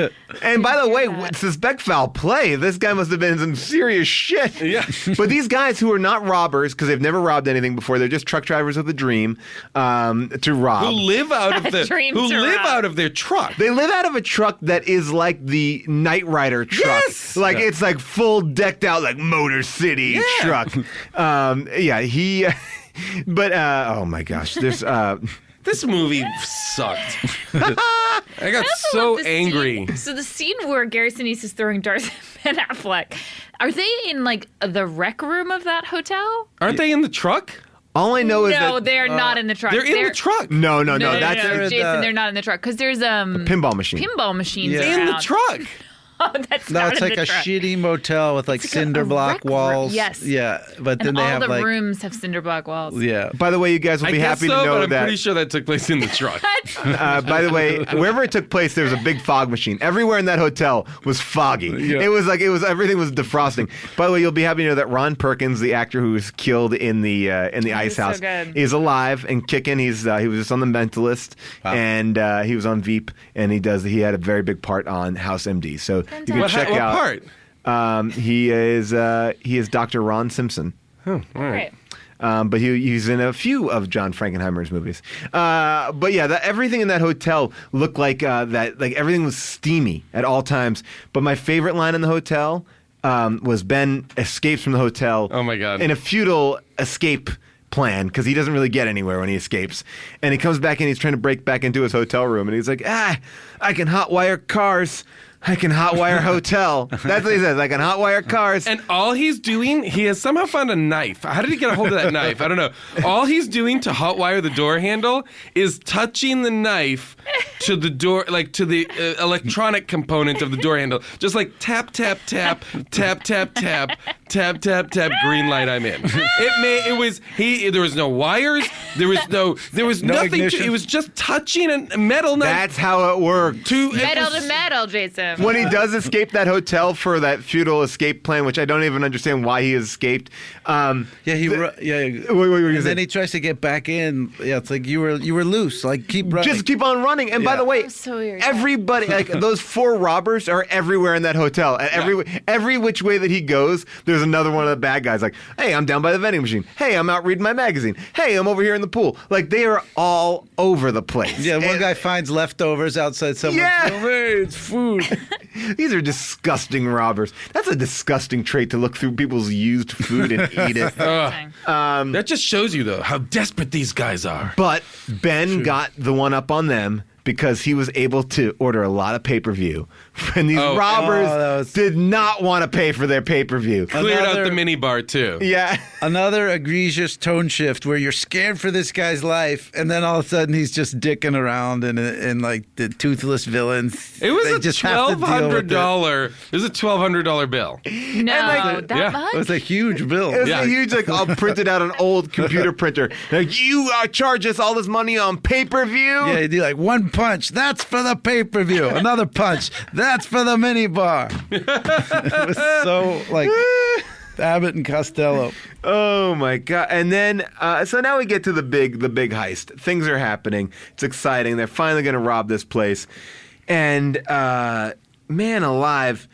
And by the way, suspect foul play. This guy must have been in some serious shit. Yeah. But these guys who are not robbers, because they've never robbed anything before, they're just truck drivers with a dream to rob. Who live out of Dream to rob. out of their truck. They live out of a truck that is like the Knight Rider truck. Yes! Like it's like full decked out like Motor City truck. He but oh my gosh, there's This movie sucked. I got I also so love the angry. scene. So the scene where Gary Sinise is throwing darts at Ben Affleck, are they in like the rec room of that hotel? Aren't they in the truck? all I know is No, that they're not in the truck. They're in the truck. no, No, that's Jason, they're not in the truck because there's pinball machine. pinball machines Yeah. In the around. truck. Oh, that's No, not it's in like the a truck. shitty motel with like It's like cinder a block rec room. walls. Yes. Yeah, but then And they all have the like rooms have cinder block walls. yeah. By the way, you guys will I be guess happy so, to know but I'm that. pretty sure that took place in the truck. By the way, wherever it took place, there was a big fog machine. Everywhere in that hotel was foggy. Yeah. It was everything was defrosting. By the way, you'll be happy to know that Ron Perkins, the actor who was killed in the ice so house, good. is alive and kicking. He was just on The Mentalist, and he was on Veep, and he had a very big part on House MD. So you can What, check what out. part? He is Dr. Ron Simpson. All right. But he's in a few of John Frankenheimer's movies. But yeah, everything in that hotel looked like like everything was steamy at all times. But my favorite line in the hotel was Ben escapes from the hotel. Oh my God. In a futile escape plan because he doesn't really get anywhere when he escapes, and he comes back and he's trying to break back into his hotel room, and he's like, I can hotwire cars. I can hotwire hotel. That's what he says. I can hotwire cars. And all he's doing, he has somehow found a knife. How did he get a hold of that knife? I don't know. All he's doing to hotwire the door handle is touching the knife to the door, like to the electronic component of the door handle. Just like tap, tap, tap, tap, tap, tap, tap, tap, tap, green light, I'm in. There was no wires. There was nothing. ignition. It was just touching a metal knife. That's how it worked. Metal to metal, Jason. When he does escape that hotel for that futile escape plan, which I don't even understand why he escaped. Yeah, What were you gonna And say? then he tries to get back in. Yeah, it's like you were loose. Like keep running. Just keep on running. And by Yeah. the way, That was so weird. everybody, like those four robbers are everywhere in that hotel. And every which way that he goes, there's another one of the bad guys. Like, hey, I'm down by the vending machine. Hey, I'm out reading my magazine. Hey, I'm over here in the pool. Like they are all over the place. Yeah, one And guy finds leftovers outside someone's Yeah. room. Hey, it's food. These are disgusting robbers. That's a disgusting trait to look through people's used food and eat it. That just shows you, though, how desperate these guys are. But Ben got the one up on them because he was able to order a lot of pay-per-view. And these robbers did not want to pay for their pay-per-view. Cleared out the minibar, too. Yeah. Another egregious tone shift where you're scared for this guy's life, and then all of a sudden he's just dicking around and like the toothless villains. It was They a just have to deal with it. $1,200. It was a $1,200 bill. No, like- that yeah. much? It was a huge bill. It was Yeah. a huge, like, I'll print it out an old computer printer. Like, you charge us all this money on pay-per-view? Yeah, you do like one punch, that's for the pay-per-view. Another punch, that's for the minibar. It was so like Abbott and Costello. Oh my God. And then, so now we get to the big heist. Things are happening. It's exciting. They're finally going to rob this place. And, man alive,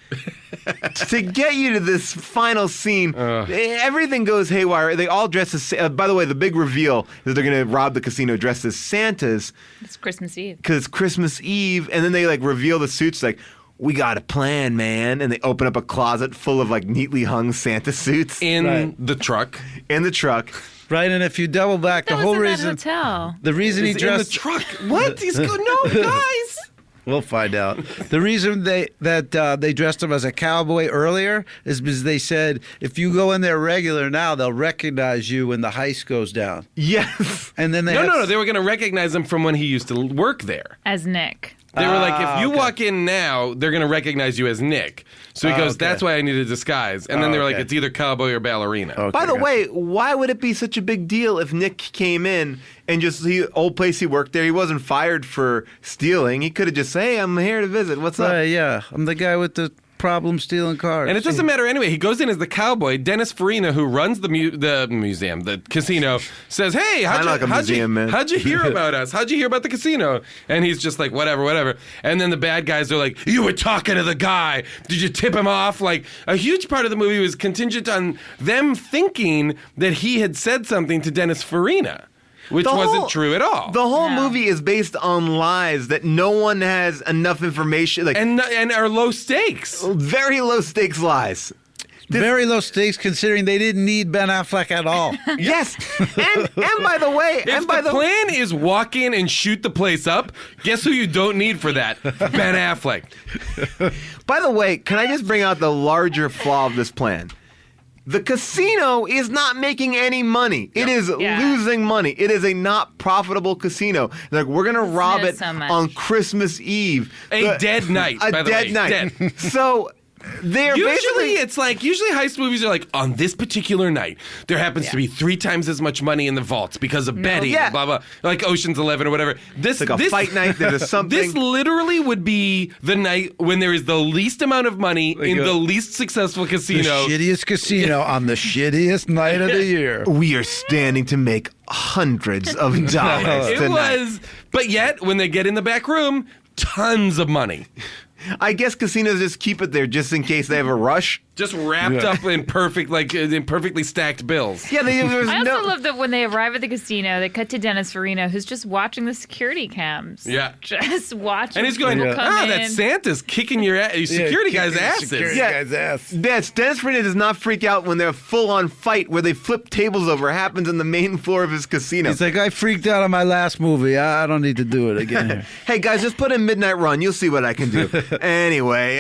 to get you to this final scene, everything goes haywire. They all dress as, by the way, the big reveal is they're going to rob the casino dressed as Santas It's Christmas Eve. because it's Christmas Eve. And then they like reveal the suits like, we got a plan, man. And they open up a closet full of like neatly hung Santa suits In the truck. in the truck. Right, and if you double back, That the whole was in reason, that hotel. the reason he He's in the dressed, truck. What? He's going, no, guys. we'll find out. The reason they dressed him as a cowboy earlier is because they said if you go in there regular now, they'll recognize you when the heist goes down. Yes. And then they No. They were going to recognize him from when he used to work there. As Nick. They were like, if you okay. walk in now, they're going to recognize you as Nick. So he goes, okay. that's why I need a disguise. And then they were like, okay. it's either cowboy or ballerina. Okay, By the gotcha. way, why would it be such a big deal if Nick came in and just old place he worked there? He wasn't fired for stealing. He could have just said, "Hey, I'm here to visit. What's up?" Yeah, I'm the guy with the problem stealing cars. And it doesn't matter anyway. He goes in as the cowboy. Dennis Farina, who runs the museum, the casino, says, "Hey, how'd you hear about us? How'd you hear about the casino?" And he's just like, whatever. And then the bad guys are like, "You were talking to the guy. Did you tip him off?" Like, a huge part of the movie was contingent on them thinking that he had said something to Dennis Farina, which wasn't true at all. The whole movie is based on lies that no one has enough information, like and are low stakes. very low stakes lies. Very low stakes considering they didn't need Ben Affleck at all. Yes, and by the way, If the plan is walk in and shoot the place up, guess who you don't need for that? Ben Affleck. By the way, can I just bring out the larger flaw of this plan? The casino is not making any money. It is losing money. It is a not profitable casino. Like, we're going to rob it so much. on Christmas Eve. A dead night, A by the dead way. night. Dead. So they're Usually basically... heist movies are like, on this particular night, there happens to be 3 times as much money in the vaults because of Betty, Yeah. blah, blah, like Ocean's 11 or whatever. This It's like a fight night. There's something. This literally would be the night when there is the least amount of money in the least successful The casino. shittiest casino on the shittiest night of the year. We are standing to make hundreds of dollars It tonight. was, but yet, when they get in the back room, tons of money. I guess casinos just keep it there just in case they have a rush. Just wrapped up in perfectly stacked bills. Yeah, there's I no... also love that when they arrive at the casino, they cut to Dennis Farina, who's just watching the security cams. Yeah. Just watching. And he's going, people come in. that Santa's kicking your security guys' asses. Security Yeah. guy's ass. Yes, Dennis Farina does not freak out when they're full-on fight where they flip tables over. It happens on the main floor of his casino. He's like, I freaked out on my last movie. I don't need to do it again. Hey, guys, just put in Midnight Run. You'll see what I can do. Anyway,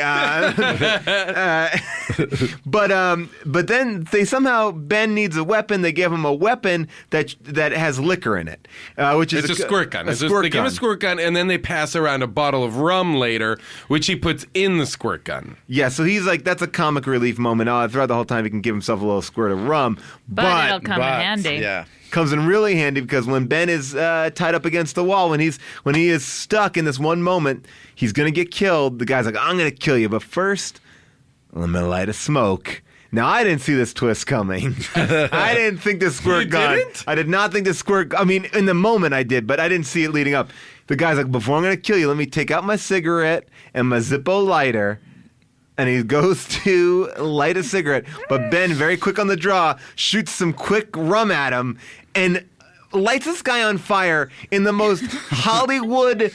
but then they somehow, Ben needs a weapon. They give him a weapon that has liquor in it, which is It's a squirt gun. A squirt they give him a gun. squirt gun, and then they pass around a bottle of rum later, which he puts in the squirt gun. Yeah, so he's like, that's a comic relief moment. Throughout the whole time, he can give himself a little squirt of rum. But it'll come in handy. Yeah. Comes in really handy because when Ben is tied up against the wall, when he is stuck in this one moment, he's gonna get killed. The guy's like, I'm gonna kill you, but first, I'm gonna light a smoke. Now, I didn't see this twist coming. I didn't think this squirt You gun. didn't? I did not think this squirt. I mean, in the moment I did, but I didn't see it leading up. The guy's like, before I'm gonna kill you, let me take out my cigarette and my Zippo lighter. And he goes to light a cigarette, but Ben, very quick on the draw, shoots some quick rum at him and lights this guy on fire in the most Hollywood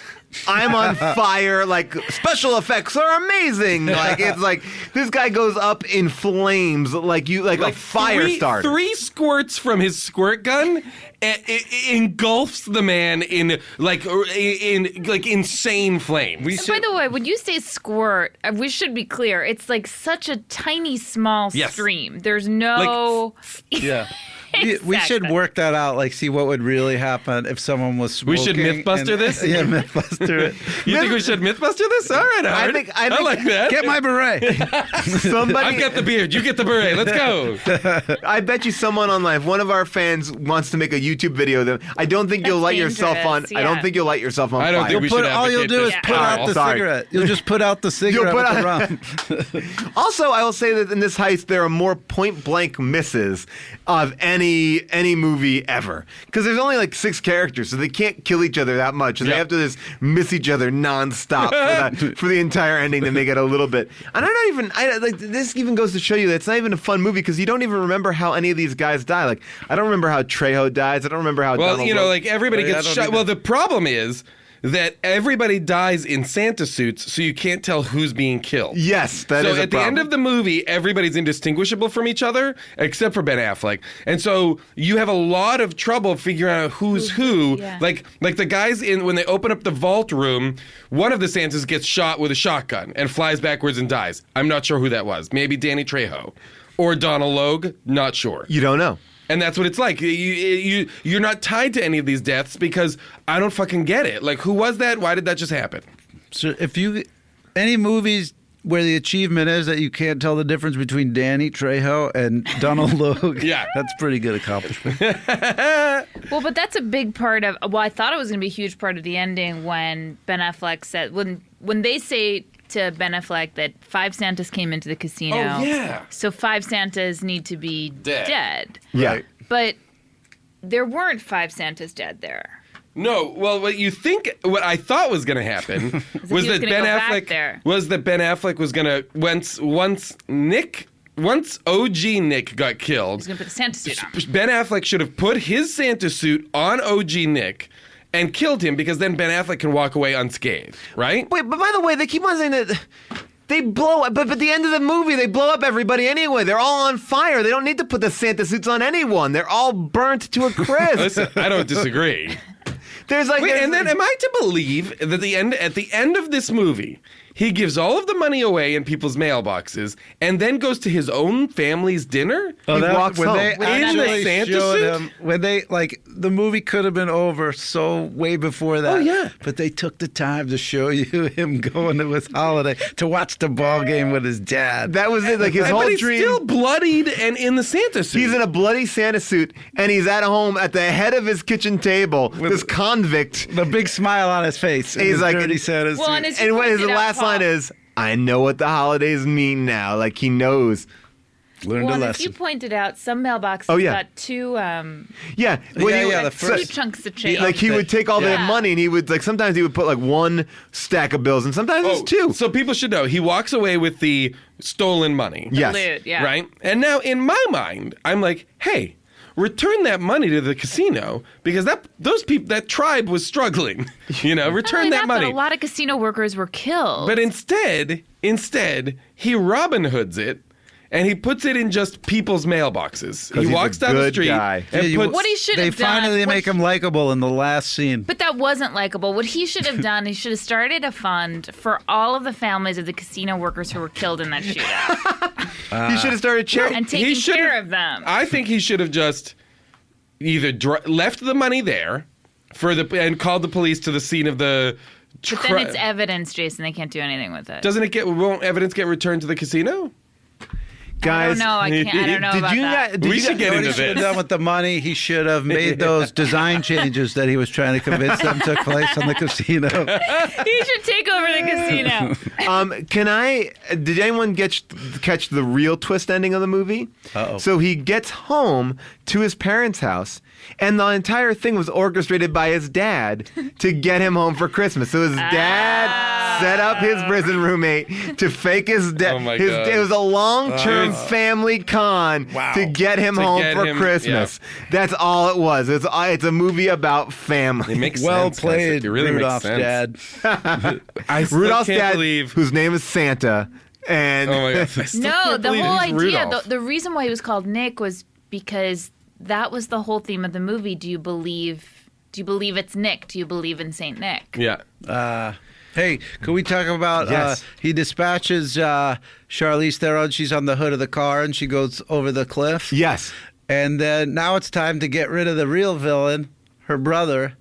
I'm on fire, like, special effects are amazing. Like, it's like this guy goes up in flames like a fire starter. 3 squirts from his squirt gun engulfs the man in insane flames. By the way, when you say squirt, we should be clear. It's like such a tiny, small Yes. stream. There's no. Yeah. We should work that out, like see what would really happen if someone was We smoking. should Mythbuster this? Yeah, Mythbuster it. You think we should Mythbuster this? All right, Howard. I think like that. Get my beret. Somebody, I've got the beard. You get the beret. Let's go. I bet you someone online, if one of our fans wants to make a YouTube video of them, I don't think you'll light yourself on. dangerous, I don't yeah. think you'll light yourself on I don't fire. think we should All you'll advocate do is this put at out all. the Sorry. cigarette. You'll just put out the cigarette put with the rum. Also, I will say that in this heist, there are more point-blank misses of any movie ever. Because there's only like 6 characters, so they can't kill each other that much. And they have to just miss each other nonstop for the entire ending to make it a little bit. And this even goes to show you that it's not even a fun movie because you don't even remember how any of these guys die. Like, I don't remember how Trejo dies. I don't remember how Well, Donald like everybody Oh, yeah, gets I don't shot. either. Well, the problem is that everybody dies in Santa suits, so you can't tell who's being killed. Yes, that is So a at the end problem. of the movie, everybody's indistinguishable from each other, except for Ben Affleck. And so you have a lot of trouble figuring out who's who. Yeah. Like the guys when they open up the vault room, one of the Santas gets shot with a shotgun and flies backwards and dies. I'm not sure who that was. Maybe Danny Trejo. Or Donald Logue. Not sure. You don't know. And that's what it's like. You're not tied to any of these deaths because I don't fucking get it. Like, who was that? Why did that just happen? So any movies where the achievement is that you can't tell the difference between Danny Trejo and Donald Logue, Yeah. that's a pretty good accomplishment. Well, but that's a big part of. Well, I thought it was going to be a huge part of the ending when Ben Affleck said when they say to Ben Affleck that 5 Santas came into the casino. Oh, yeah. So 5 Santas need to be dead. Yeah. But there weren't 5 Santas dead there. No, well, what I thought was going to happen was he was that gonna Ben go back Affleck there. was going to once OG Nick got killed. He's going to put the Santa suit on. Ben Affleck should have put his Santa suit on OG Nick and killed him because then Ben Affleck can walk away unscathed, right? Wait, but by the way, they keep on saying that they blow up, but at the end of the movie, they blow up everybody anyway. They're all on fire. They don't need to put the Santa suits on anyone. They're all burnt to a crisp. Listen, I don't disagree. There's like, Wait, and then am I to believe that at the end of this movie, he gives all of the money away in people's mailboxes and then goes to his own family's dinner? He walks home. They In the actually Santa showed suit? him when they the movie could have been over so way before that. Oh, yeah. But they took the time to show you him going to his holiday to watch the ball game with his dad. that was it. Like his whole But he's dream. still bloodied and in the Santa suit. He's in a bloody Santa suit, and he's at home at the head of his kitchen table. This convict. The big smile on his face. And He's his like- dirty Santa Well, suit. and as you And what his pointed out, last Paul, line is, "I know what the holidays mean now." Like he knows. Learned Well, a and as you lesson. pointed out, some mailboxes Oh, yeah. got two Yeah. Yeah, the two first- chunks of change. Like he would take all the Yeah. money, and he would sometimes he would put like one stack of bills, and sometimes it's two. So people should know he walks away with the stolen money. Yes. Loot, yeah. Right? And now in my mind, I'm like, hey, return that money to the casino because that tribe was struggling. Return Not only that that, money. But a lot of casino workers were killed. But instead, he Robin Hoods it. And he puts it in just people's mailboxes. He he's walks a down the good street guy. and Yeah, puts. What he should They have done. finally what make him likable in the last scene. But that wasn't likable. What he should have done, he should have started a fund for all of the families of the casino workers who were killed in that shootout He should have started charity. and He taking should care have- of them. I think he should have just either left the money there and called the police to the scene of the. But then it's evidence, Jason. They can't do anything with it. Won't evidence get returned to the casino? Guys, I don't know. I don't know did about you that. guys- did We you should guys- get What into he should have this. done with the money, he should have made those design changes that he was trying to convince them took place on the casino. He should take over the casino. Did anyone catch the real twist ending of the movie? Uh-oh. So he gets home to his parents' house, and the entire thing was orchestrated by his dad to get him home for Christmas. So his dad set up his prison roommate to fake his dad. Oh my God. It was a long-term Wow. family con to get him To home get for him- Christmas. That's all it was. It's a movie about family. It makes Well sense. played, It really Rudolph's makes sense. dad. I still Rudolph's can't dad, believe. whose name is Santa, and Oh my God! I still No, can't the believe whole he's idea, Rudolph. the reason why he was called Nick was because that was the whole theme of the movie. Do you believe it's Nick? Do you believe in Saint Nick? Yeah. Hey, can we talk about Yes. he dispatches Charlize Theron. She's on the hood of the car and she goes over the cliff. yes. And then now it's time to get rid of the real villain, her brother.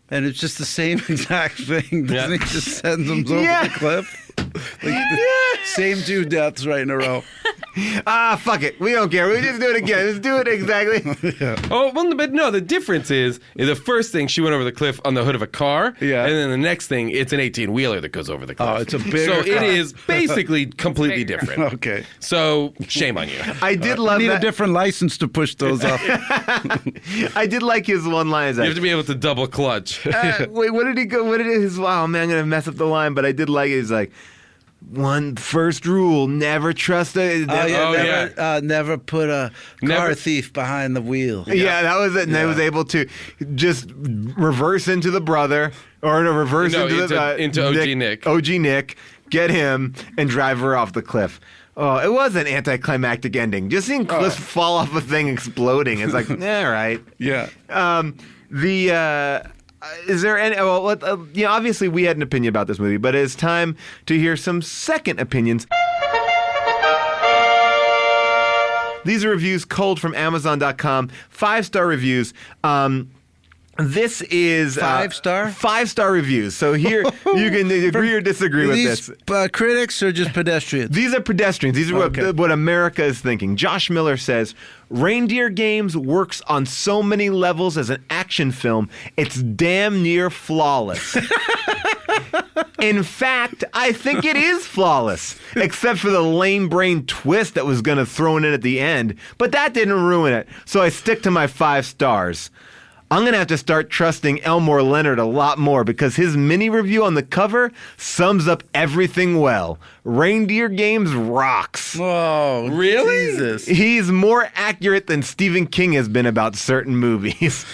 And it's just the same exact thing. Doesn't he just send them over Yeah. the cliff? Same 2 deaths right in a row. Fuck it. We don't care. We just do it again. Let's do it exactly. Oh, well, but no, the difference is the first thing she went over the cliff on the hood of a car, Yeah. and then the next thing it's an 18-wheeler that goes over the cliff. Oh, it's a bigger So it car. is basically completely bigger. different. Okay. So shame on you. I did love Need that. a different license to push those up. I did like his one line. You have to be able to double clutch. Wait, what did he go? What did his? Wow, man, I'm gonna mess up the line, but I did like it. He's like, first rule: never trust a. Never put a Never- car thief behind the wheel. Yeah, that was it. And they was able to just reverse into the brother, or to reverse No, into OG Nick. OG Nick, get him, and drive her off the cliff. Oh, it was an anticlimactic ending. Just seeing Cliff fall off a thing exploding. It's like, all right. Yeah. Is there any? Well, obviously we had an opinion about this movie, but it's time to hear some second opinions. These are reviews culled from Amazon.com, 5-star reviews. This is 5-star? 5-star reviews. So here you can agree or disagree with These this. critics or just pedestrians? These are pedestrians. These are what America is thinking. Josh Miller says, Reindeer Games works on so many levels as an action film, it's damn near flawless. In fact, I think it is flawless, except for the lame brain twist that was going to throw in at the end. But that didn't ruin it, so I stick to my 5 stars. I'm going to have to start trusting Elmore Leonard a lot more because his mini review on the cover sums up everything well. Reindeer Games rocks. Oh, Really? Jesus. He's more accurate than Stephen King has been about certain movies.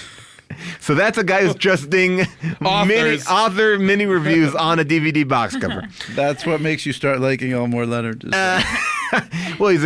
So that's a guy who's trusting author mini reviews on a DVD box cover. That's what makes you start liking Elmore Leonard. Well,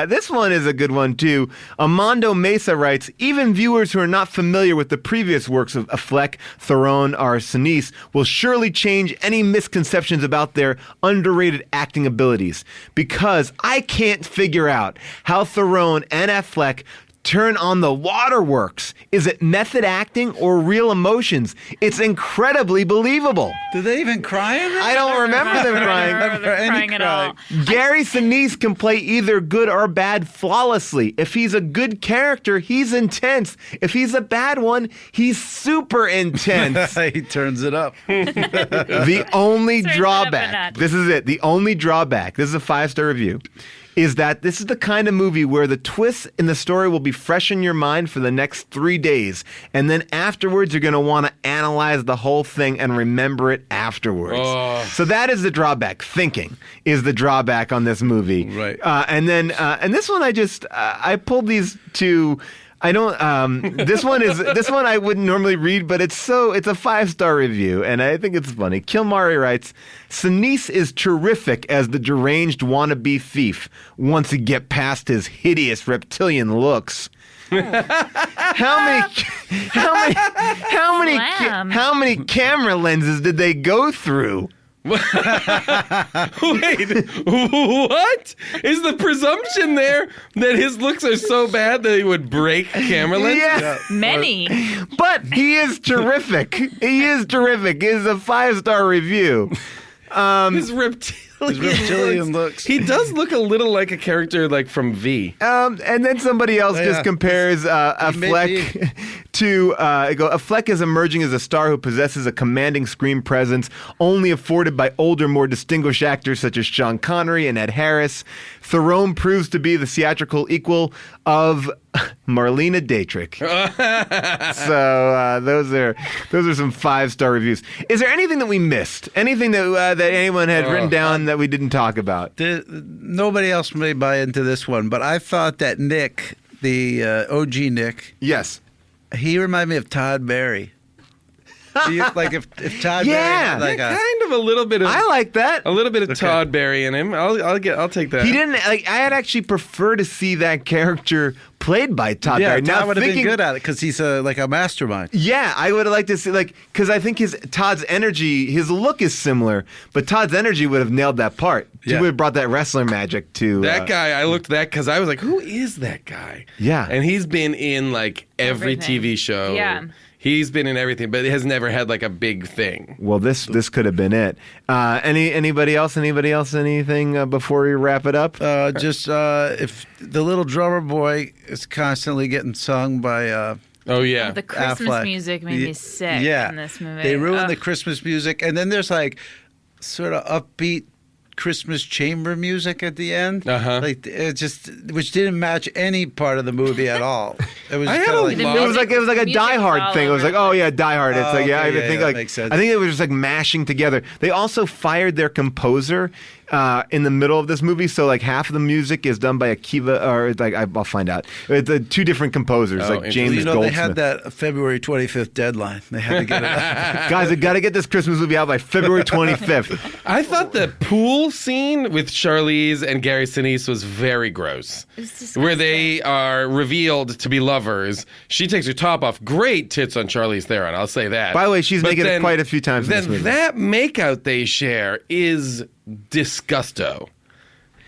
this one is a good one, too. Amando Mesa writes, even viewers who are not familiar with the previous works of Affleck, Theron, or Sinise will surely change any misconceptions about their underrated acting abilities. Because I can't figure out how Theron and Affleck turn on the waterworks. Is it method acting or real emotions? It's incredibly believable. Do they even cry in it? I don't remember them crying. I don't remember them crying at all. Gary Sinise can play either good or bad flawlessly. If he's a good character, he's intense. If he's a bad one, he's super intense. He turns it up. The only Turns it up a drawback, notch. this is it, the only drawback, this is a 5-star review, is that this is the kind of movie where the twists in the story will be fresh in your mind for the next 3 days. And then afterwards, you're going to want to analyze the whole thing and remember it afterwards. Oh. So that is the drawback. Thinking is the drawback on this movie. Right. And this one, I pulled these two. I don't. This one I wouldn't normally read, but it's a 5-star review, and I think it's funny. Kilmari writes, Sinise is terrific as the deranged wannabe thief once you get past his hideous reptilian looks. How many camera lenses did they go through? Wait, what? Is the presumption there that his looks are so bad that he would break camera lenses? Yeah. Many. But he is terrific. He is terrific. It's a 5-star review. His reptilian looks. He does look a little like a character like from V. And then somebody else just compares Affleck to Affleck is emerging as a star who possesses a commanding screen presence only afforded by older, more distinguished actors such as Sean Connery and Ed Harris. Theron proves to be the theatrical equal of Marlena Dietrich. So those are some 5-star reviews. Is there anything that we missed? Anything that anyone had written down that we didn't talk about? Nobody else may buy into this one, but I thought that Nick, the OG Nick, Yes. he reminded me of Todd Barry. Like if Todd Barry had like a... Kind of a little bit of I like that. a little bit of Todd Barry in him. I'll take that. He didn't like. I had actually preferred to see that character played by Todd Yeah, Barry. Todd would have been good at it because he's like a mastermind. Yeah, I would have liked to see because I think Todd's energy, his look is similar, but Todd's energy would have nailed that part. He Yeah. would have brought that wrestler magic to That guy, I looked at that because I was like, who is that guy? Yeah. And he's been in like every Everything. TV show. Yeah. He's been in everything, but has never had like a big thing. Well, this could have been it. Anybody else? Anything before we wrap it up? If the little drummer boy is constantly getting sung by Oh yeah. The Christmas Affleck. music made me sick yeah. in this movie. They ruined Ugh. the Christmas music, and then there's like sort of upbeat Christmas chamber music at the end. Uh-huh. Like it just, which didn't match any part of the movie at all. It was I had kind a of like lot- It was like a Music Die Hard all thing. It was over like, oh yeah, Die Hard. It's Oh, like yeah, okay, I yeah, think that like makes sense. I think it was just like mashing together. They also fired their composer in the middle of this movie, so like half of the music is done by Akiva, or like I'll find out. It's two different composers, Oh, like James you know, Goldsmith. they had that February 25th deadline. They had to get it out. Guys, I got to get this Christmas movie out by February 25th. I thought the pool scene with Charlize and Gary Sinise was very gross. was disgusting. Where they are revealed to be lovers. She takes her top off. Great tits on Charlize Theron, I'll say that. By the way, she's But making it then- quite a few times in Then this movie. that makeout they share is disgusto.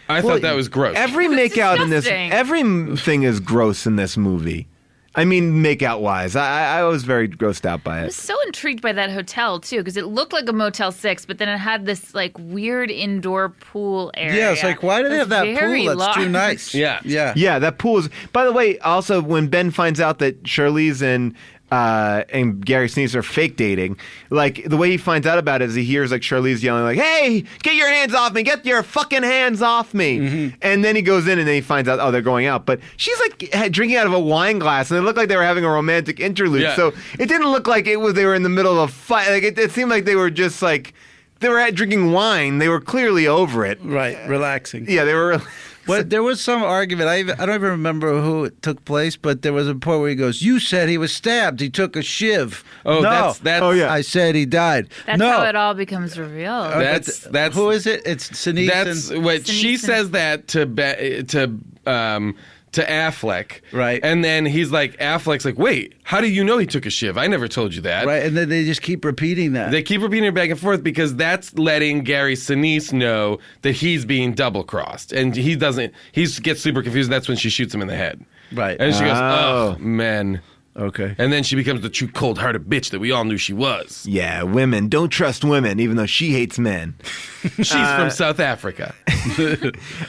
I thought that was gross. Every makeout in this, disgusting. everything is gross in this movie. I mean, make-out wise. I was very grossed out by I it. was so intrigued by that hotel too, because it looked like a Motel 6, but then it had this like weird indoor pool area. Yeah, it's like, why do they have that very pool? That's too large. nice. Yeah. Yeah. Yeah, that pool is. By the way, also when Ben finds out that Charlize and Gary Sinise are fake dating, like the way he finds out about it is he hears like Charlize yelling like, "Hey, get your hands off me! Get your fucking hands off me!" Mm-hmm. And then he goes in and then he finds out, oh, they're going out. But she's like drinking out of a wine glass, and it looked like they were having a romantic interlude. Yeah. So it didn't look like they were in the middle of a fight. Like it seemed like they were just like they were drinking wine. They were clearly over it. Right, relaxing. Yeah, they were. But there was some argument. I don't even remember who it took place, but there was a point where he goes, "You said he was stabbed. He took a shiv." Oh, no. that's Oh, yeah. I said he died. That's no. how it all becomes revealed. That's who is it? It's Sinise. That's and, what she Sinise. says that to Affleck, Right. And then he's like, Affleck's like, wait, how do you know he took a shiv? I never told you that. right, and then they just keep repeating that. They keep repeating it back and forth because that's letting Gary Sinise know that he's being double crossed, and he doesn't. He gets super confused. That's when she shoots him in the head. Right. And she goes, Oh. "Oh, men." Okay. And then she becomes the true cold-hearted bitch that we all knew she was. Yeah, women don't trust women, even though she hates men. She's from South Africa.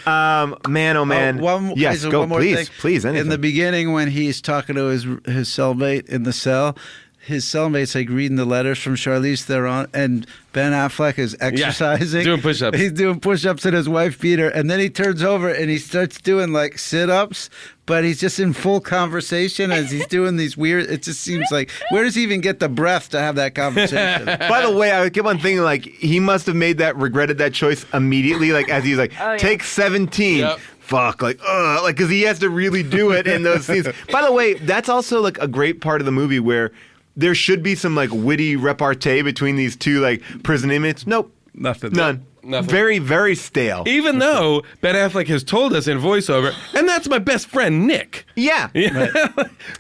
Man, oh man. Yes, go, one more please, thing. please. Anything. In the beginning, when he's talking to his cellmate in the cell, his cellmate's like reading the letters from Charlize Theron, and Ben Affleck is exercising, doing push-ups. He's doing push-ups, and his wife beat her, and then he turns over and he starts doing like sit-ups, but he's just in full conversation as he's doing these weird. It just seems like, where does he even get the breath to have that conversation? By the way, I keep on thinking like he must have regretted that choice immediately. Like as he's like, take 17. Yep. Fuck, like because he has to really do it in those scenes. By the way, that's also like a great part of the movie where there should be some like witty repartee between these two like prison inmates. Nope, Nothing. none. Nothing. Very, very stale. Even though Ben Affleck has told us in voiceover, and that's my best friend, Nick. Yeah.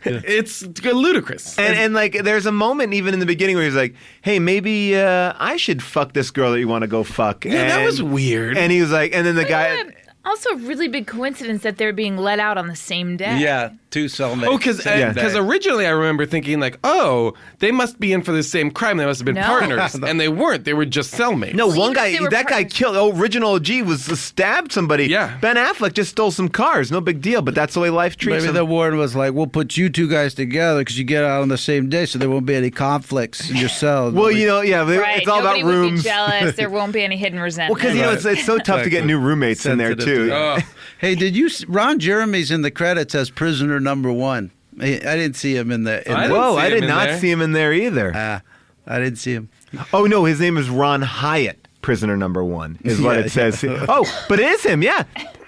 It's ludicrous. And like, there's a moment even in the beginning where he's like, "Hey, maybe I should fuck this girl that you want to go fuck." Yeah, that And- was weird. And he was like, and then the guy. Also, a really big coincidence that they're being let out on the same day. Yeah, two cellmates. Oh, because Yeah. originally I remember thinking like, oh, they must be in for the same crime. They must have been No. partners, and they weren't. They were just cellmates. No, one even guy, if they were that guy partners. killed. Original G was stabbed somebody. Yeah. Ben Affleck just stole some cars. No big deal, but that's the way life treats Maybe him. the warden was like, "We'll put you two guys together because you get out on the same day, so there won't be any conflicts in your cell." Well, you know, yeah, Right. it's all Nobody about would rooms. be jealous. There won't be any hidden resentment. Well, because you know it's so tough to get new roommates in there Sensitive too. to that. Hey, did you? Ron Jeremy's in the credits as prisoner number one. I didn't see him in the. I didn't Whoa, see I him did in not there. see him in there either. I didn't see him. Oh no, his name is Ron Hyatt, prisoner number one, is what Yeah, it says. Oh, but it is him, yeah.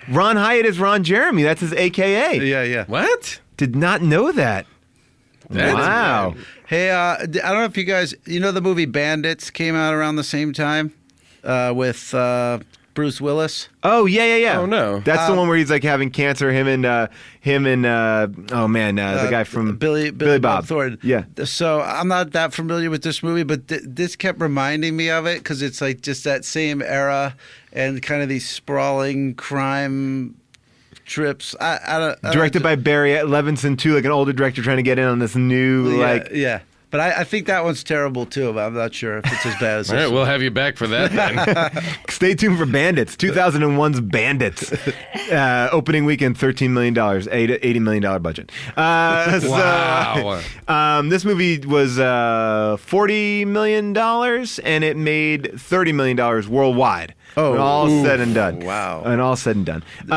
Ron Hyatt is Ron Jeremy. That's his AKA. Yeah. What? Did not know that. That's Wow. weird. Hey, I don't know if you guys, the movie Bandits came out around the same time with Bruce Willis. Oh yeah. Oh, no. That's the one where he's like having cancer. Him and the guy from Billy Bob Thornton. Yeah. So I'm not that familiar with this movie, but this kept reminding me of it because it's like just that same era and kind of these sprawling crime trips. I don't Directed by Barry Levinson too, like an older director trying to get in on this new yeah. But I think that one's terrible too. But I'm not sure if it's as bad as All this. right, we'll have you back for that then. Stay tuned for Bandits, 2001's Bandits. Opening weekend, $13 million, $80 million budget. Wow. This movie was $40 million, and it made $30 million worldwide. Oh, when all said and done. wow. And all said and done. Did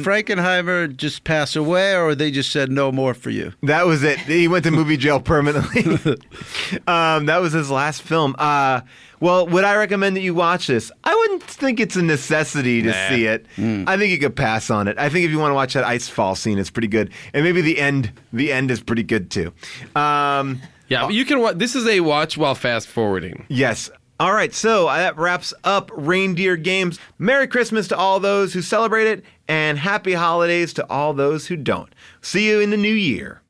Frankenheimer just pass away, or they just said no more for you? That was it. He went to movie jail permanently. That was his last film. Well, would I recommend that you watch this? I wouldn't think it's a necessity to see it. I think you could pass on it. I think if you want to watch that ice fall scene, it's pretty good. And maybe the end is pretty good too. Yeah, but you can. This is a watch while fast forwarding. Yes. All right, so that wraps up Reindeer Games. Merry Christmas to all those who celebrate it, and happy holidays to all those who don't. See you in the new year.